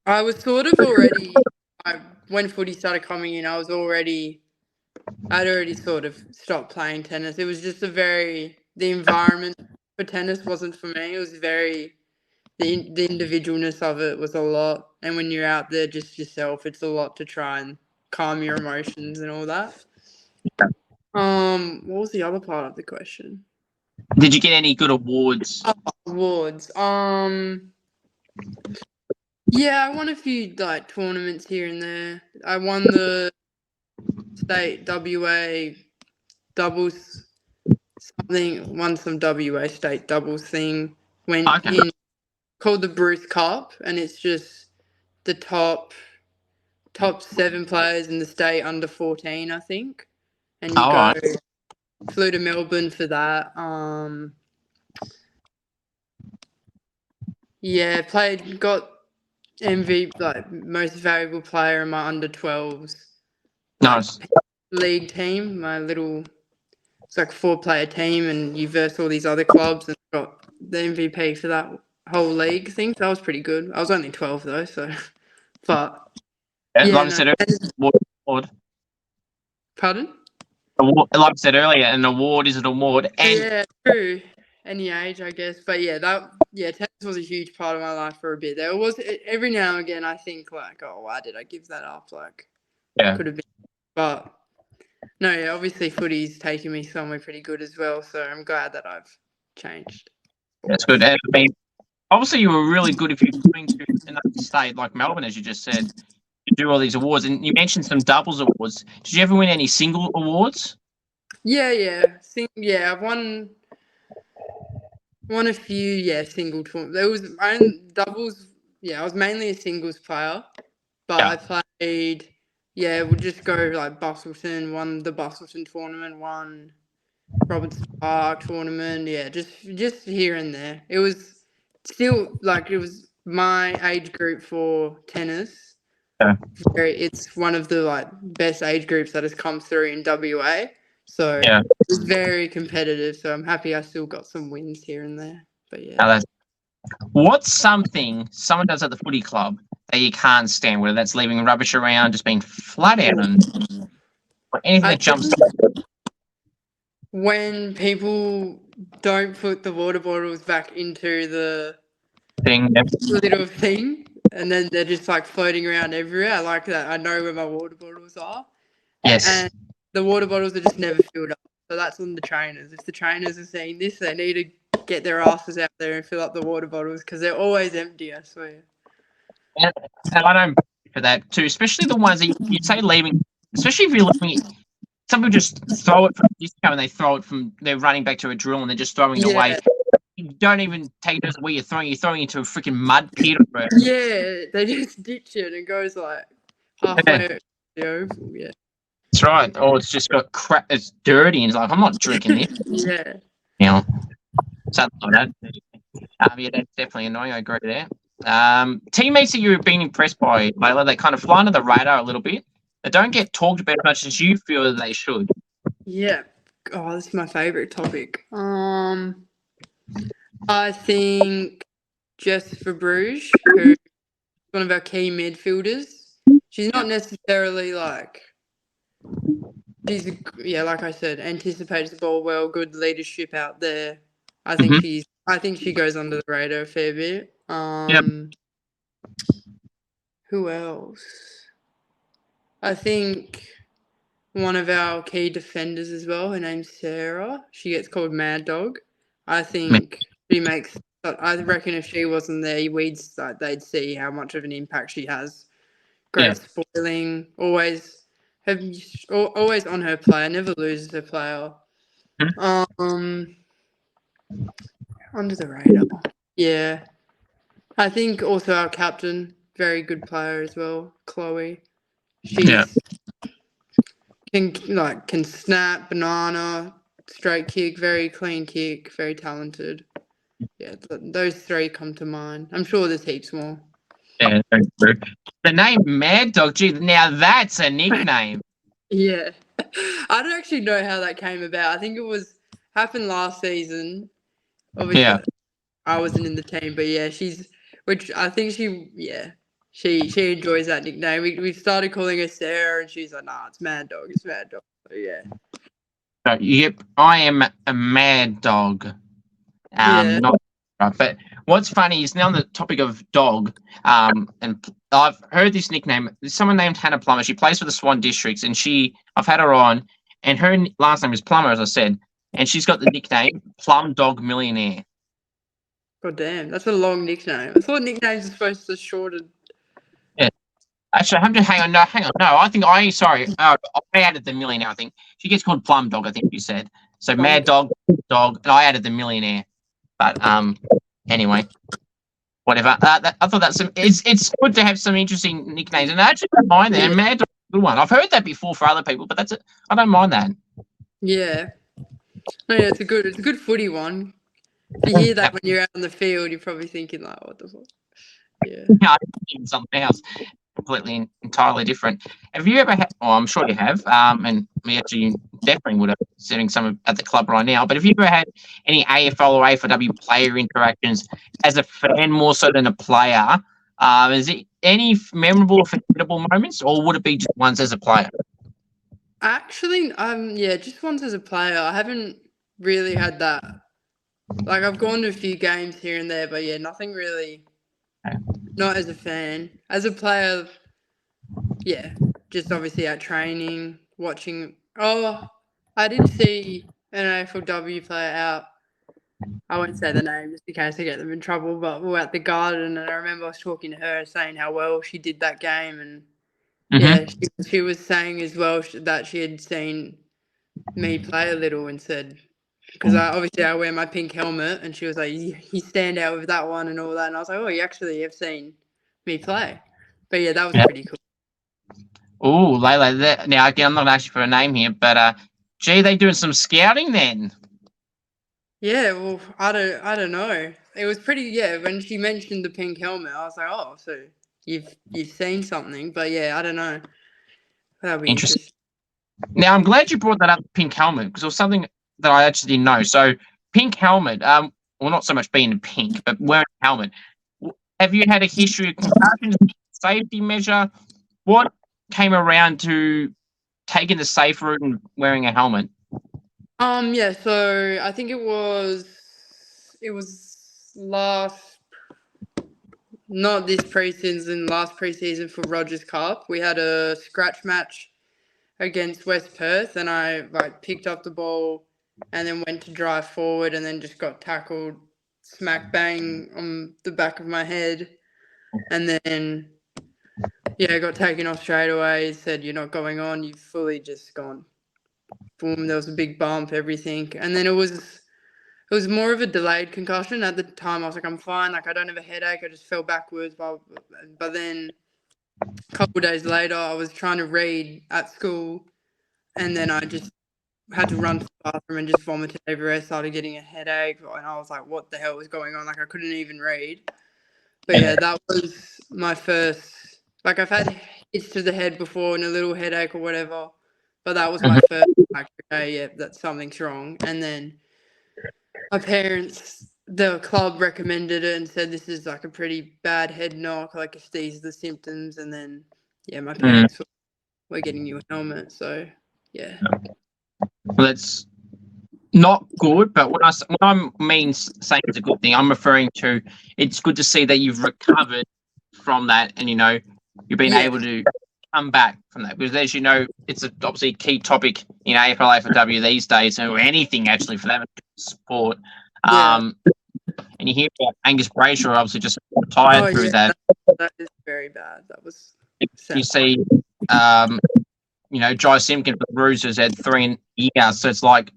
I was sort of already. When footy started coming in, I'd already sort of stopped playing tennis. It was just the environment for tennis wasn't for me. It was very the individualness of it was a lot, and when you're out there just yourself, it's a lot to try and calm your emotions and all that. What was the other part of the question?
Did you get any good awards?
Awards. Yeah, I won a few like tournaments here and there. I won the state WA doubles something. Won some WA state doubles thing. Went
Okay.
in called the Bruce Cup, and it's just the top 7 players in the state under 14, I think. And you flew to Melbourne for that. Yeah, got MVP, like most valuable player in my under 12s.
Nice.
League team, it's like a 4-player team, and you verse all these other clubs, and got the MVP for that whole league thing. So that was pretty good. I was only 12 though, so but
Like I said earlier, award.
Pardon?
Like I said earlier, an award is an award. And
yeah, true. Any age, I guess. But yeah, tennis was a huge part of my life for a bit. There was every now and again I think like, oh, why did I give that up? Like, could have been, but no, yeah, obviously footy's taken me somewhere pretty good as well. So I'm glad that I've changed.
That's good. And I mean, obviously, you were really good if you're going to another state like Melbourne, as you just said, to do all these awards. And you mentioned some doubles awards. Did you ever win any single awards?
Yeah. I've won a few, single tournaments. There was my own doubles. Yeah, I was mainly a singles player, but I played. Yeah, we'll just go like Bustleton, won the Bustleton tournament, won Roberts Park tournament. Yeah, just here and there. It was still like it was my age group for tennis.
Yeah.
It's one of the like best age groups that has come through in WA. So
Yeah.
it was very competitive. So I'm happy I still got some wins here and there. But yeah.
What's something someone does at the footy club that you can't stand, whether that's leaving rubbish around, just being flat out, or anything that jumps up?
When people don't put the water bottles back into the
Thing.
little thing, and then they're just like floating around everywhere. I like that. I know where my water bottles are.
Yes.
And the water bottles are just never filled up. So that's on the trainers. If the trainers are seeing this, they need to get their asses out there and fill up the water bottles because they're always empty, I swear.
And I don't for that too, especially the ones that you say leaving, especially if you're leaving it. Some people just throw it from disco and they throw it from, they're running back to a drill and they're just throwing it away. You don't even take it as where you're throwing into a freaking mud pit.
Yeah, they just ditch it and it goes like halfway the oval, yeah.
That's right. Or it's just got crap, it's dirty and it's like, I'm not drinking this.
Yeah.
You know, something like that. Yeah, that's definitely annoying. I agree there. Teammates that you've been impressed by, Layla, they kind of fly under the radar a little bit. They don't get talked about as much as you feel that they should.
Yeah. Oh, this is my favourite topic. I think Jess for Bruges, who's one of our key midfielders. She's not necessarily like she's like I said, anticipates the ball well, good leadership out there. I think she goes under the radar a fair bit. Who else? I think one of our key defenders as well. Her name's Sarah. She gets called Mad Dog. I think she makes. I reckon if she wasn't there, they'd see how much of an impact she has. Great spoiling. Always on her player. Never loses her player. Under the radar. Yeah. I think also our captain, very good player as well, Chloe. She's can snap, banana, straight kick, very clean kick, very talented. Yeah, those three come to mind. I'm sure there's heaps more.
Yeah, very true. The name Mad Dog, gee, now that's a nickname.
Yeah. I don't actually know how that came about. I think it happened last season. Obviously, I wasn't in the team, but yeah, which I think she enjoys that nickname. We started calling her Sarah, and she's like, "Nah, it's Mad Dog. It's Mad Dog." So yeah.
Yep, I am a mad dog. Not right. But what's funny is now on the topic of dog, and I've heard this nickname. There's someone named Hannah Plummer. She plays for the Swan Districts, and I've had her on, and her last name is Plummer, as I said, and she's got the nickname Plum Dog Millionaire.
God damn, that's a long nickname. I thought nicknames are supposed to shorten.
Yeah. Actually, I have to hang on. No, I think I added the millionaire. I think she gets called Plum Dog. I think you said so. Plum Mad Dog, and I added the millionaire. But anyway, whatever. I thought that's it's good to have some interesting nicknames, and I actually don't mind that. And Mad Dog's a good one. I've heard that before for other people, but that's it. I don't mind that.
Yeah. No, yeah, it's a good footy one. If you hear that when you're out on the field, you're probably thinking like, "What the fuck?" Yeah.
I'm thinking something else, completely entirely different. Have you ever had? Oh, I'm sure you have. And we actually definitely would have sitting some at the club right now. But have you ever had any AFL or AFLW player interactions as a fan more so than a player? Is it any memorable or forgettable moments, or would it be just ones as a player?
Actually, just once as a player. I haven't really had that. Like, I've gone to a few games here and there, but yeah, nothing really. Not as a fan. As a player, yeah, just obviously out training, watching. Oh, I did see an AFLW player out. I won't say the name just in case I get them in trouble, but we were at the Garden, and I remember I was talking to her saying how well she did that game, and yeah, she was saying as well that she had seen me play a little and said, because I wear my pink helmet, and she was like, you stand out with that one and all that, and I was like, oh, you actually have seen me play. But yeah, that was pretty cool.
Oh, Layla, now again, I'm not asking for a name here, but gee, they doing some scouting then?
Yeah, well, I don't know. It was pretty. Yeah, when she mentioned the pink helmet, I was like, oh, so you've seen something. But yeah, I don't know. That'll be interesting.
Now, I'm glad you brought that up, pink helmet, because it was something that I actually didn't know. So, pink helmet, well, not so much being pink, but wearing a helmet. Have you had a history of concussions, safety measure? What came around to taking the safe route and wearing a helmet?
Yeah, so I think it was not this preseason, last preseason for Rogers Cup. We had a scratch match against West Perth, and I picked up the ball and then went to drive forward and then just got tackled smack bang on the back of my head, and then I got taken off straight away. He said, "You're not going on, you've fully just gone." Boom, there was a big bump, everything. And then it was more of a delayed concussion. At the time I was like, I'm fine, like I don't have a headache, I just fell backwards. But then a couple of days later I was trying to read at school, and then I just had to run to the bathroom and just vomited everywhere, started getting a headache, and I was like, what the hell was going on? Like I couldn't even read. But yeah, that was my first, like I've had hits to the head before and a little headache or whatever, but that was my first, like, okay, yeah, that something's wrong. And then my parents the club recommended it and said this is like a pretty bad head knock, like if these are the symptoms, and then my parents were getting you a helmet, so yeah.
Well, that's not good, but when I mean saying it's a good thing, I'm referring to it's good to see that you've recovered from that, and you've been able to come back from that, because as you know, it's obviously a key topic in AFL, AFLW these days, or anything actually for that sport. And you hear about Angus Brayshaw obviously just retired through that.
That is very bad. That was sad.
You see, Jai Simpkins with Roosters had 3 years, so it's like,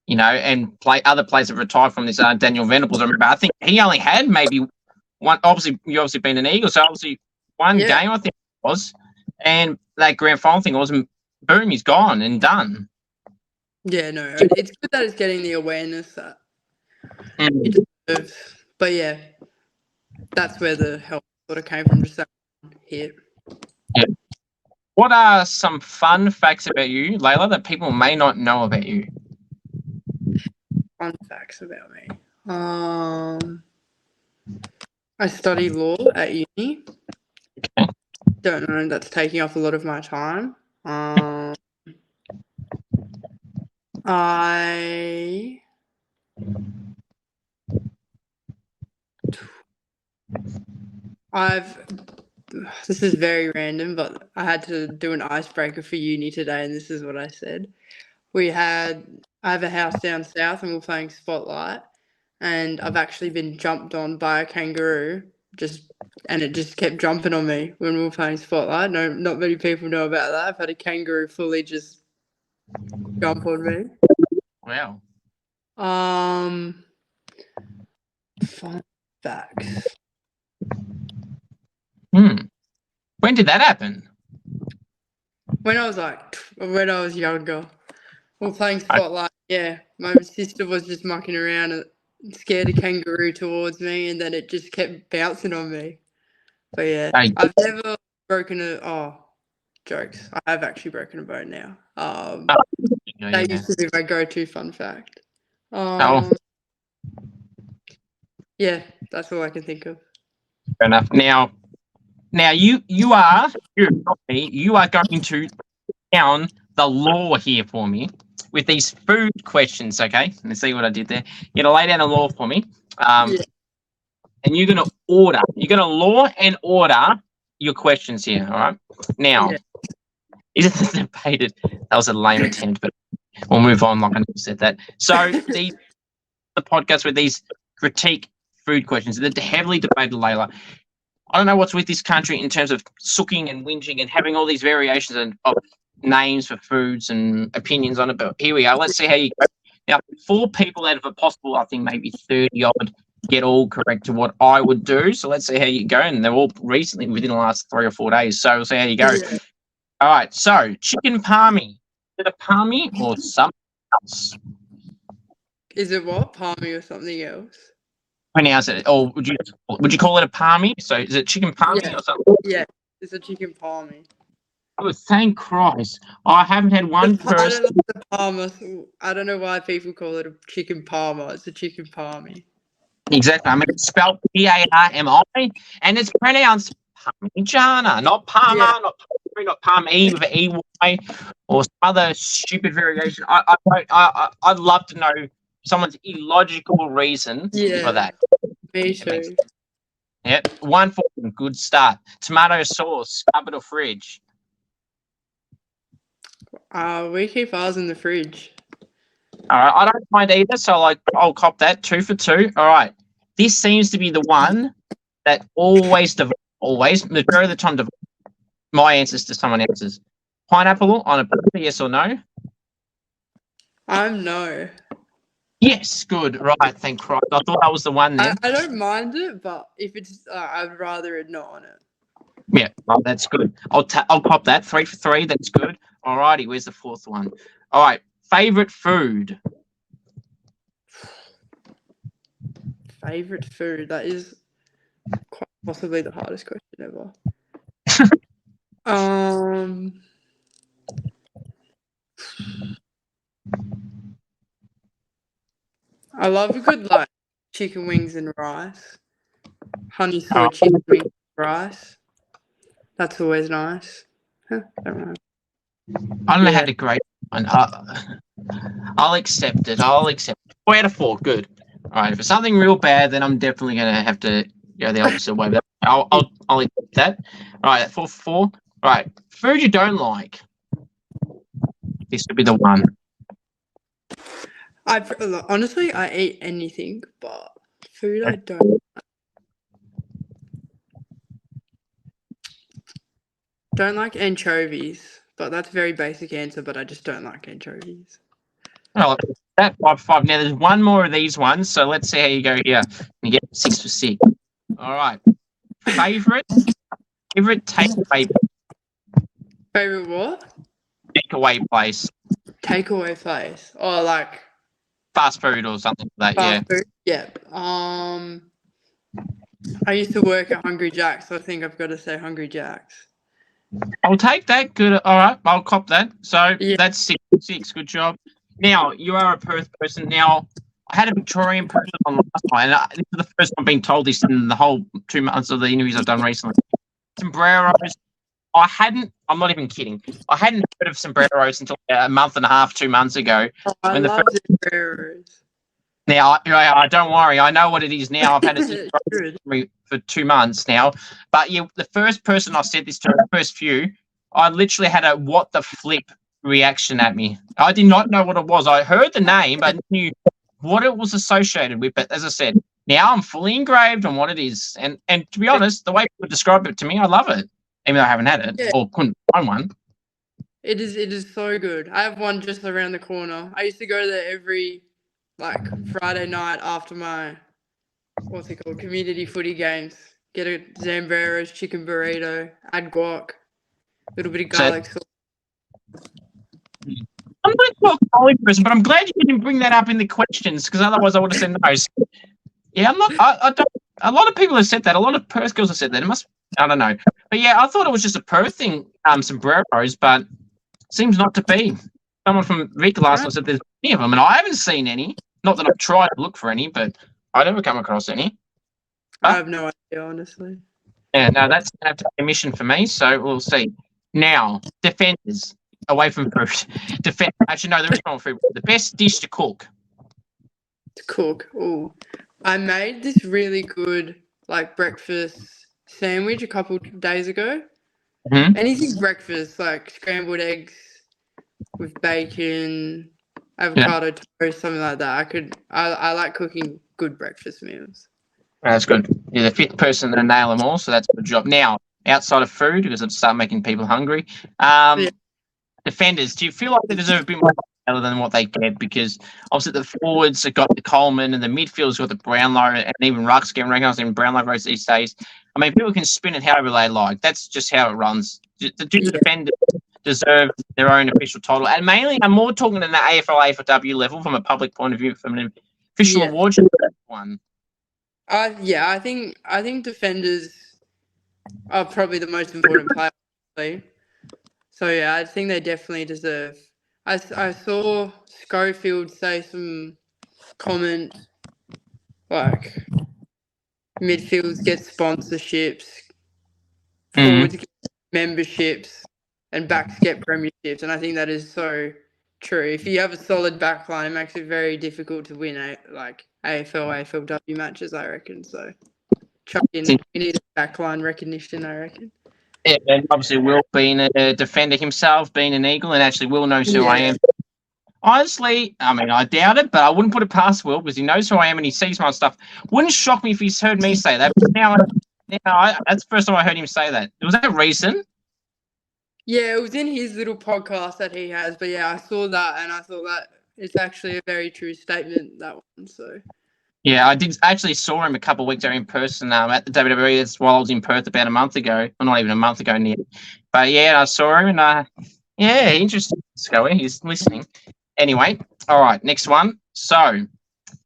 and other players have retired from this. Daniel Venables, I remember, I think he only had maybe one. Obviously, you obviously been an Eagle, so obviously one game I think it was, and that grand final thing wasn't. Boom, he's gone and done.
Yeah, no, it's good that it's getting the awareness that it deserves. But yeah, that's where the help sort of came from, just that hit.
Yeah. What are some fun facts about you, Layla, that people may not know about you?
Fun facts about me. I study law at uni.
Okay.
Don't know, that's taking off a lot of my time. This is very random, but I had to do an icebreaker for uni today, and this is what I said. I have a house down south, and we're playing Spotlight, and I've actually been jumped on by a kangaroo, and it just kept jumping on me when we were playing Spotlight. No, not many people know about that. I've had a kangaroo fully just jump on me.
Wow.
Fun facts.
When did that happen?
When I was younger, we were playing Spotlight. Yeah, my sister was just mucking around and scared a kangaroo towards me, and then it just kept bouncing on me. But yeah, I've never broken jokes. I have actually broken a bone now. That used to be my go-to fun fact. Yeah, that's all I can think of.
Fair enough. Now you are going to down the law here for me with these food questions, okay? Let's see what I did there. You're gonna lay down the law for me, and you're gonna law and order your questions here. All right. Now, isn't it debated? That was a lame attempt, but we'll move on. Like I never said that. So the podcast with these critique food questions, they're heavily debated, Layla. I don't know what's with this country in terms of sooking and whinging and having all these variations of names for foods and opinions on it. But here we are. Let's see how you go. Now, 4 people out of a possible, I think maybe 30 odd, get all correct to what I would do. So let's see how you go. And they're all recently within the last 3 or 4 days. So we'll see how you go. Yeah. All right. So chicken palmy. Is it a palmy or something else?
Is it what? Palmy or something else?
Pronounce it, or would you call it a palmy? So is it chicken palmy or something?
Yeah, it's a chicken palmy.
Oh, thank Christ! I haven't had one person.
I don't know why people call it a chicken palmer. It's a chicken palmy.
Exactly. I mean, it's spelled Parmi, and it's pronounced Parmigiana, not Parma, not Parmi with an EY, or some other stupid variation. I'd love to know someone's illogical reason for that.
Me too.
Yep, 1 for them. Good start. Tomato sauce, cupboard or fridge?
We keep ours in the fridge.
All right, I don't mind either, so I'll cop that. 2 for 2. All right. This seems to be the one that always, majority of the time, my answers to someone else's. Pineapple on a burger, yes or no?
I'm no.
Yes, good. Right, thank Christ. I thought that was the one then.
I don't mind it, but if it's, I'd rather it not on it.
Yeah, well, that's good. I'll cop that. 3 for 3. That's good. All righty. Where's the 4th one? All right. Favorite food.
Favorite food. That is quite possibly the hardest question ever. I love a good chicken wings and rice. Honey soy chicken wings and rice. That's always nice. Huh, don't know.
I don't know
Yeah.
how to grade one. I'll accept it. 4 out of 4. Good. All right. If it's something real bad, then I'm definitely going to have to go the opposite way. But I'll accept that. All right. 4 for 4. All right. Food you don't like. This would be the one.
Honestly, I eat anything, but food I don't. Don't like anchovies, but that's a very basic answer. But I just don't like anchovies.
Well, that 5 for 5. Now there's one more of these ones, so let's see how you go here. You get 6 for 6. All right. Favorite takeaway
Favorite what?
place,
Takeaway place. Oh, like
fast food or something like that. Yeah.
fast food. Yep. I used to work at Hungry Jack's, so I think I've got to say Hungry Jack's.
I'll take that. Good. All right. I'll cop that. So
Yeah.
that's 6 for 6. Good job. Now you are a Perth person. Now I had a Victorian person on last time, and this is the first time being told this in the whole 2 months of the interviews I've done recently. Sombreros. I'm not even kidding. I hadn't heard of sombreros until a month and a half, 2 months ago.
I love sombreros.
Now, I don't worry. I know what it is now. I've had it for 2 months now. But yeah, the first person I said this to, the first few, I literally had a what the flip reaction at me. I did not know what it was. I heard the name, but knew what it was associated with. But as I said, now I'm fully engraved on what it is. And to be honest, the way people describe it to me, I love it. Even though I haven't had it or couldn't find one.
It is so good. I have one just around the corner. I used to go there every Friday night after my community footy games. Get a Zambrero's chicken burrito, add guac, a little bit of garlic sauce.
I'm not a garlic person, but I'm glad you didn't bring that up in the questions because otherwise I would have said no. So, yeah, I'm not. I don't. A lot of people have said that. A lot of Perth girls have said that. It must. I don't know. But yeah, I thought it was just a Perth thing, sombreros, but seems not to be. Someone from Vic last night said there's many of them, and I haven't seen any. Not that I've tried to look for any, but I never come across any.
I have no idea, honestly.
Yeah, no, that's going to have to be a mission for me, so we'll see. Now, defenders, away from food. Actually, no, there is one food. The best dish to cook.
To cook. Oh, I made this really good breakfast sandwich a couple days ago.
Mm-hmm.
Anything breakfast, like scrambled eggs with bacon, avocado toast, something like that. I like cooking good breakfast meals.
That's good. You're the fifth person to nail them all, so that's a good job. Now, outside of food, because it'll start making people hungry, defenders, do you feel like they deserve a bit more other than what they get? Because obviously the forwards have got the Coleman and the midfield's got the Brownlow, and even Ruck's getting recognised in Brownlow votes these days. I mean, people can spin it however they like. That's just how it runs. Do defenders deserve their own official title? And mainly, I'm more talking at the AFL, AFLW level from a public point of view, from an official award one.
I think defenders are probably the most important player. So yeah, I think they definitely deserve. I saw Schofield say some comment like midfields get sponsorships, forwards get memberships, and backs get premierships, and I think that is so true. If you have a solid backline, it makes it very difficult to win AFL, AFLW matches, I reckon. So chuck in, we need a backline recognition, I reckon.
Yeah, and obviously Will being a defender himself, being an Eagle, and actually Will knows who I am. Honestly, I mean, I doubt it, but I wouldn't put it past Will because he knows who I am and he sees my stuff. Wouldn't shock me if he's heard me say that. But now that's the first time I heard him say that. Was that recent?
Yeah, it was in his little podcast that he has. But yeah, I saw that and I thought that it's actually a very true statement, that one. So.
Yeah, I did actually saw him a couple of weeks ago in person at the WWE. That's while I was in Perth about a month ago. Well, not even a month ago near. But yeah, I saw him and interesting. Scully, he's listening. Anyway, all right, next one. So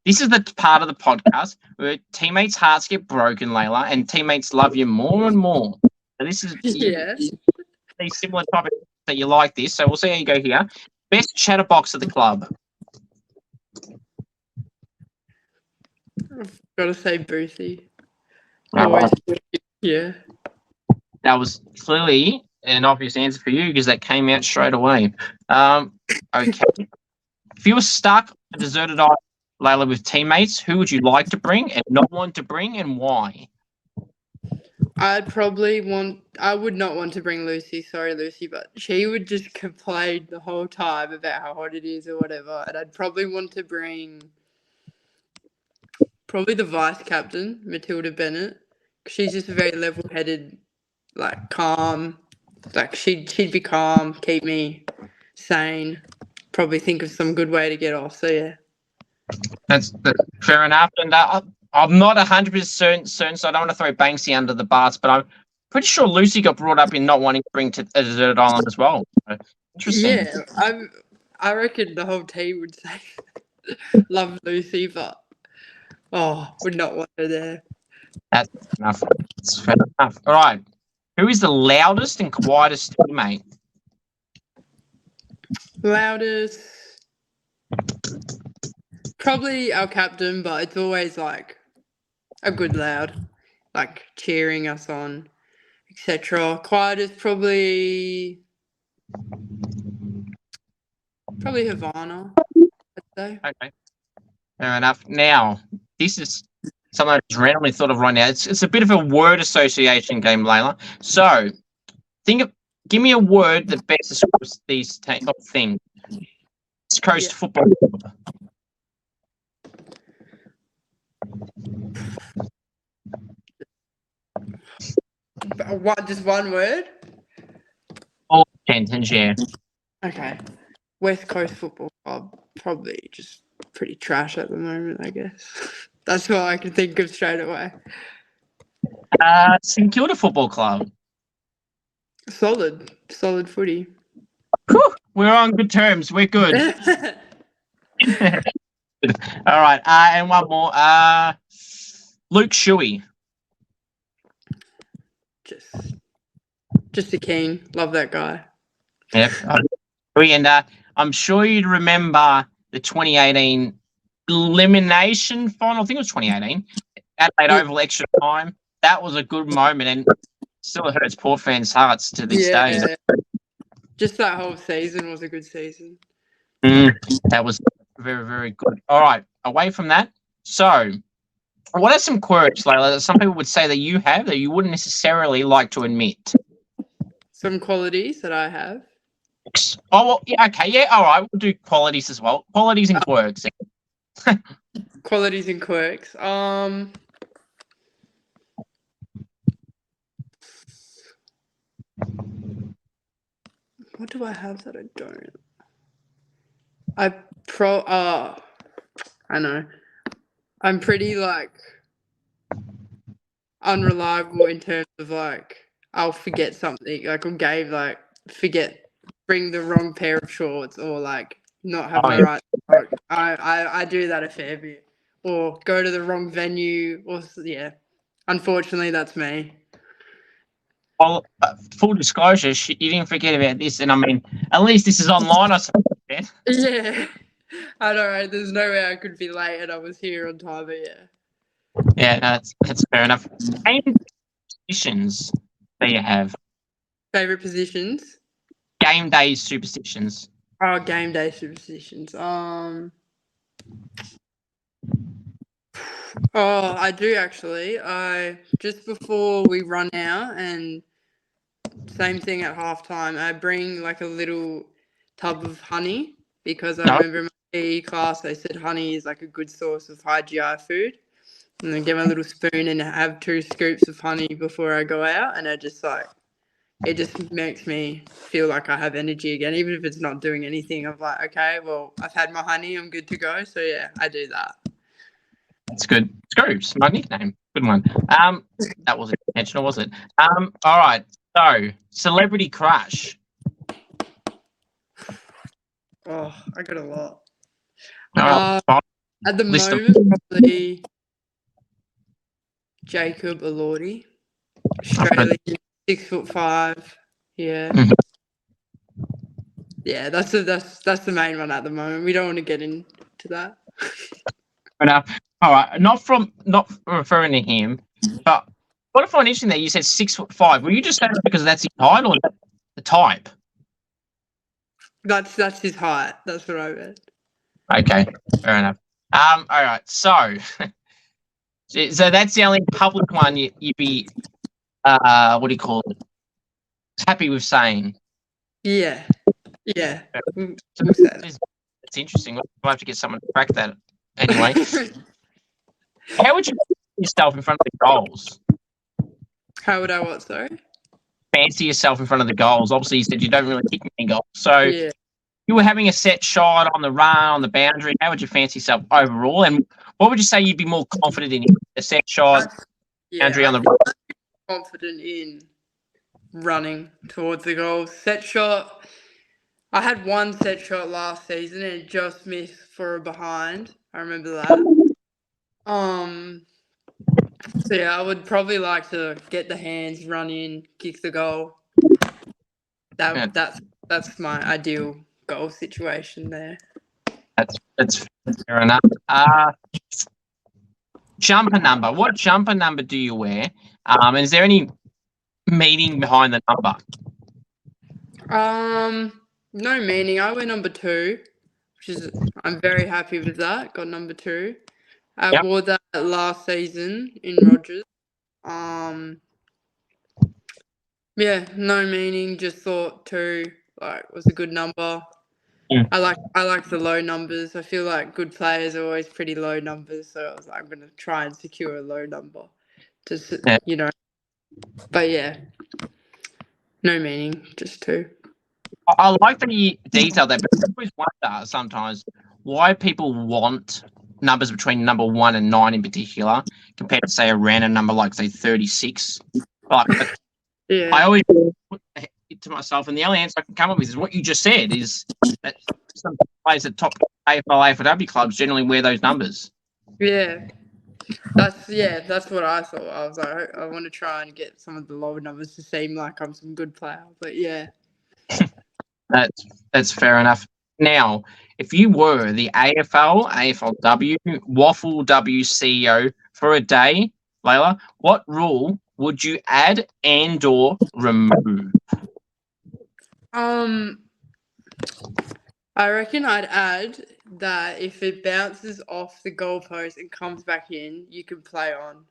this is the part of the podcast where teammates' hearts get broken, Layla, and teammates love you more and more. So this is these similar topics that you like this. So we'll see how you go here. Best chatterbox of the club.
I've got to say Boothie.
All
Always,
right.
yeah.
That was clearly an obvious answer for you because that came out straight away. Okay. If you were stuck on a deserted island, Layla, with teammates, who would you like to bring and not want to bring, and why?
I would not want to bring Lucy. Sorry, Lucy, but she would just complain the whole time about how hot it is or whatever. And I'd probably want to bring probably the vice captain, Matilda Bennett. 'Cause she's just very level-headed, like calm. Like she'd be calm, keep me sane. Probably think of some good way to get off. So yeah.
That's fair enough. And I'm not 100% certain, so I don't want to throw Banksy under the bus, but I'm pretty sure Lucy got brought up in not wanting to bring to a deserted island as well. So, interesting.
Yeah, I reckon the whole team would say love Lucy, but would not want her there.
That's enough. That's fair enough. All right. Who is the loudest and quietest teammate?
Loudest, probably our captain, but it's always like a good loud, like cheering us on, etc. Quietest, probably Havana, I'd say.
Okay. Fair enough. Now, this is something I just randomly thought of right now. It's a bit of a word association game, Layla. So, give me a word that best describes these type of things. East Coast Football Club.
What? Just one word?
All sentence, yeah.
Okay. West Coast Football Club, probably just pretty trash at the moment, I guess. That's what I can think of straight away.
St Kilda Football Club.
Solid footy.
Whew, we're on good terms. We're good. All right. And one more. Luke Shuey.
Just a king. Love that guy.
Yep. And I'm sure you'd remember the 2018 elimination final. I think it was 2018. Adelaide Oval extra time. That was a good moment, and still hurts poor fans' hearts to this day.
Just that whole season was a good season.
That was very, very good. All right. Away from that, so what are some quirks, Layla, that some people would say that you have that you wouldn't necessarily like to admit?
Some qualities that I have.
Oh, well, yeah, okay, yeah, all right. We'll do qualities as well. Qualities and quirks.
Qualities and quirks. What do I have that I don't? I know. I'm pretty like unreliable in terms of like I'll forget something. Like on game, like bring the wrong pair of shorts or like not have my right. I do that a fair bit. Or go to the wrong venue. Or yeah, unfortunately, that's me.
Well, full disclosure, you didn't forget about this, and I mean, at least this is online, I suppose.
Yeah, I know. Right? There's no way I could be late, and I was here on time. But yeah.
Yeah, no, that's fair enough. Game positions that you have.
Favorite positions.
Game day superstitions.
Oh, game day superstitions. Oh, I do actually. I just before we run out, and same thing at halftime. I bring like a little tub of honey because I remember in my PE class they said honey is like a good source of high GI food. And then get my little spoon and have 2 scoops of honey before I go out, and it just makes me feel like I have energy again, even if it's not doing anything. I'm like, okay, well, I've had my honey, I'm good to go. So yeah, I do that.
That's good. Scoops, my nickname. Good one. That wasn't intentional, was it? All right. So, celebrity crush.
Oh, I got a lot. At the
List
moment, probably Jacob Elordi, Australian, 6'5". Yeah. Yeah, that's the main one at the moment. We don't want to get into that.
enough. All right, not referring to him, but what I find interesting that you said 6'5". Were you just saying that because that's his height or the type?
That's his height. That's what I meant.
Okay, fair enough. All right, so that's the only public one you'd be what do you call it? Happy with saying.
Yeah. Yeah. We'll
So
say that.
it's interesting. We'll have to get someone to crack that anyway. How would you put yourself in front of the goals?
How would I what, sorry?
Fancy yourself in front of the goals. Obviously, you said you don't really kick many goals. So
Yeah.
you were having a set shot on the run, on the boundary. How would you fancy yourself overall? And what would you say you'd be more confident in? A set shot, boundary on the run?
Confident in running towards the goal. Set shot. I had one set shot last season and it just missed for a behind. I remember that. So yeah, I would probably like to get the hands, run in, kick the goal. That's my ideal goal situation there.
That's fair enough. Jumper number. What jumper number do you wear? And is there any meaning behind the number?
No meaning. I wear number 2, which is I'm very happy with that. Got number 2. I wore that last season in Rogers. Yeah, no meaning. Just thought 2 was a good number.
Mm.
I like the low numbers. I feel like good players are always pretty low numbers, so I was like, I'm gonna try and secure a low number, But yeah, no meaning, just 2.
I like that you detailed that, but I always wonder sometimes why people want numbers between number 1 and 9 in particular, compared to say a random number like say 36. But
Yeah,
I always put it to myself, and the only answer I can come up with is what you just said: is that some players at top AFL, AFLW clubs generally wear those numbers.
yeah. That's what I thought. I was like, I want to try and get some of the lower numbers to seem like I'm some good player. But yeah.
That's fair enough. Now, if you were the AFL, AFLW, WAFLW CEO for a day, Layla, what rule would you add and/or remove?
I reckon I'd add that if it bounces off the goalpost and comes back in, you can play on.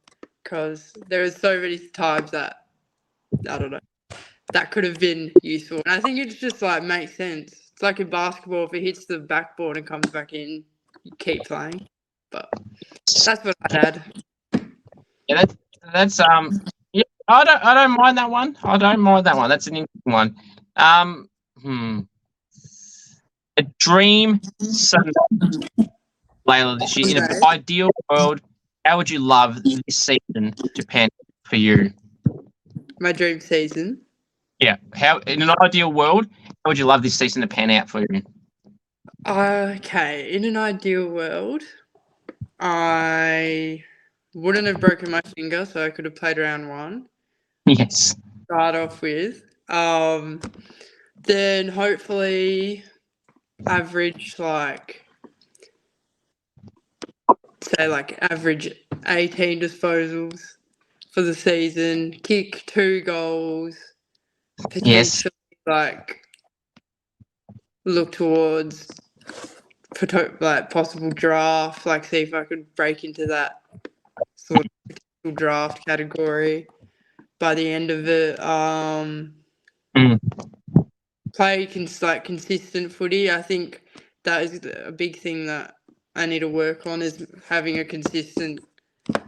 Because there are so many times that, I don't know, that could have been useful. And I think it's just makes sense. It's like in basketball, if it hits the backboard and comes back in, you keep playing. But that's what I'd add.
Yeah, that's yeah, I don't mind that one. I don't mind that one. That's an interesting one. A dream Sunday, Layla, this year. In an ideal world, how would you love this season to pan for you?
My dream season.
Yeah. How in an ideal world, how would you love this season to pan out for you?
Okay, in an ideal world, I wouldn't have broken my finger, so I could have played round 1.
Yes.
Start off with. Then hopefully average average 18 disposals for the season, kick 2 goals, potentially look towards possible draft, see if I could break into that sort of potential draft category by the end of it. Play consistent footy. I think that is a big thing that I need to work on, is having a consistent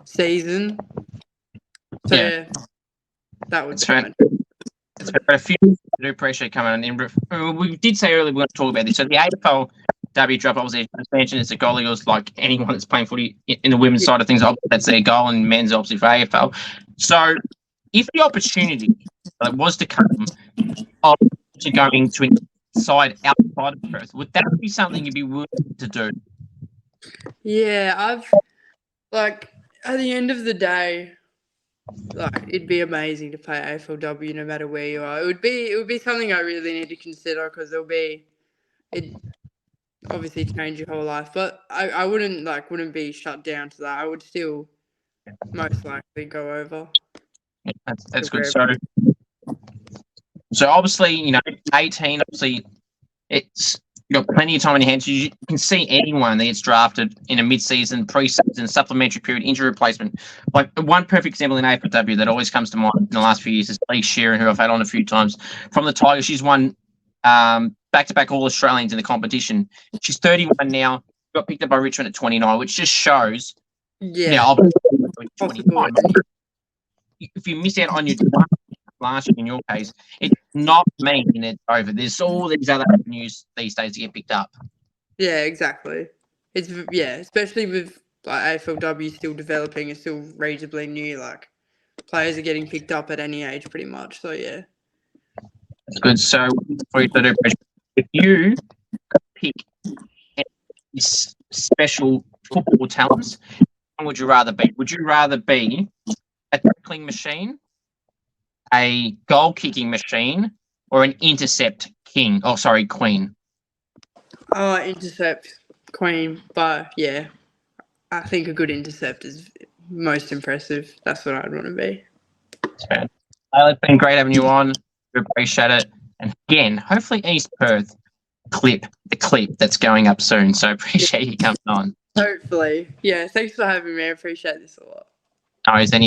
season. So yeah, that would be my
It's a few. I do appreciate coming on. We did say earlier we're going to talk about this. So the AFLW draft, obviously, as mentioned, it's a goal. Eagles, like anyone that's playing footy in the women's side of things, that's their goal, and men's obviously for AFL. So if the opportunity was to come of going to a side outside of Perth, would that be something you'd be willing to do?
Yeah, at the end of the day, it'd be amazing to play AFLW no matter where you are. It would be something I really need to consider, because obviously change your whole life. But I wouldn't be shut down to that. I would still most likely go over.
Yeah, that's
to
good.
wherever.
So obviously, 18. Obviously, it's you've got plenty of time in your hands. You can see anyone that gets drafted in a mid-season, pre-season, supplementary period, injury replacement. Like one perfect example in AFLW that always comes to mind in the last few years is Lee Sheeran, who I've had on a few times from the Tigers. She's won back-to-back All Australians in the competition. She's 31 now. Got picked up by Richmond at 29, which just shows.
Yeah,
Obviously,
possible.
if you miss out on your last year in your case, it's not mean it's over. There's all these other avenues these days to get picked up.
Yeah, exactly. It's especially with like AFLW still developing, it's still reasonably new. Like players are getting picked up at any age, pretty much. So yeah.
That's good. So, if you pick this special football talents, what would you rather be? Would you rather be a tackling machine, a goal kicking machine, or an intercept king? Oh, sorry, queen.
Oh, intercept queen, but yeah, I think a good intercept is most impressive. That's what I'd want to be.
It's been great having you on. We appreciate it. And again, hopefully East Perth the clip that's going up soon. So appreciate you coming on.
Hopefully. Yeah, thanks for having me. I appreciate this a lot.
No, is any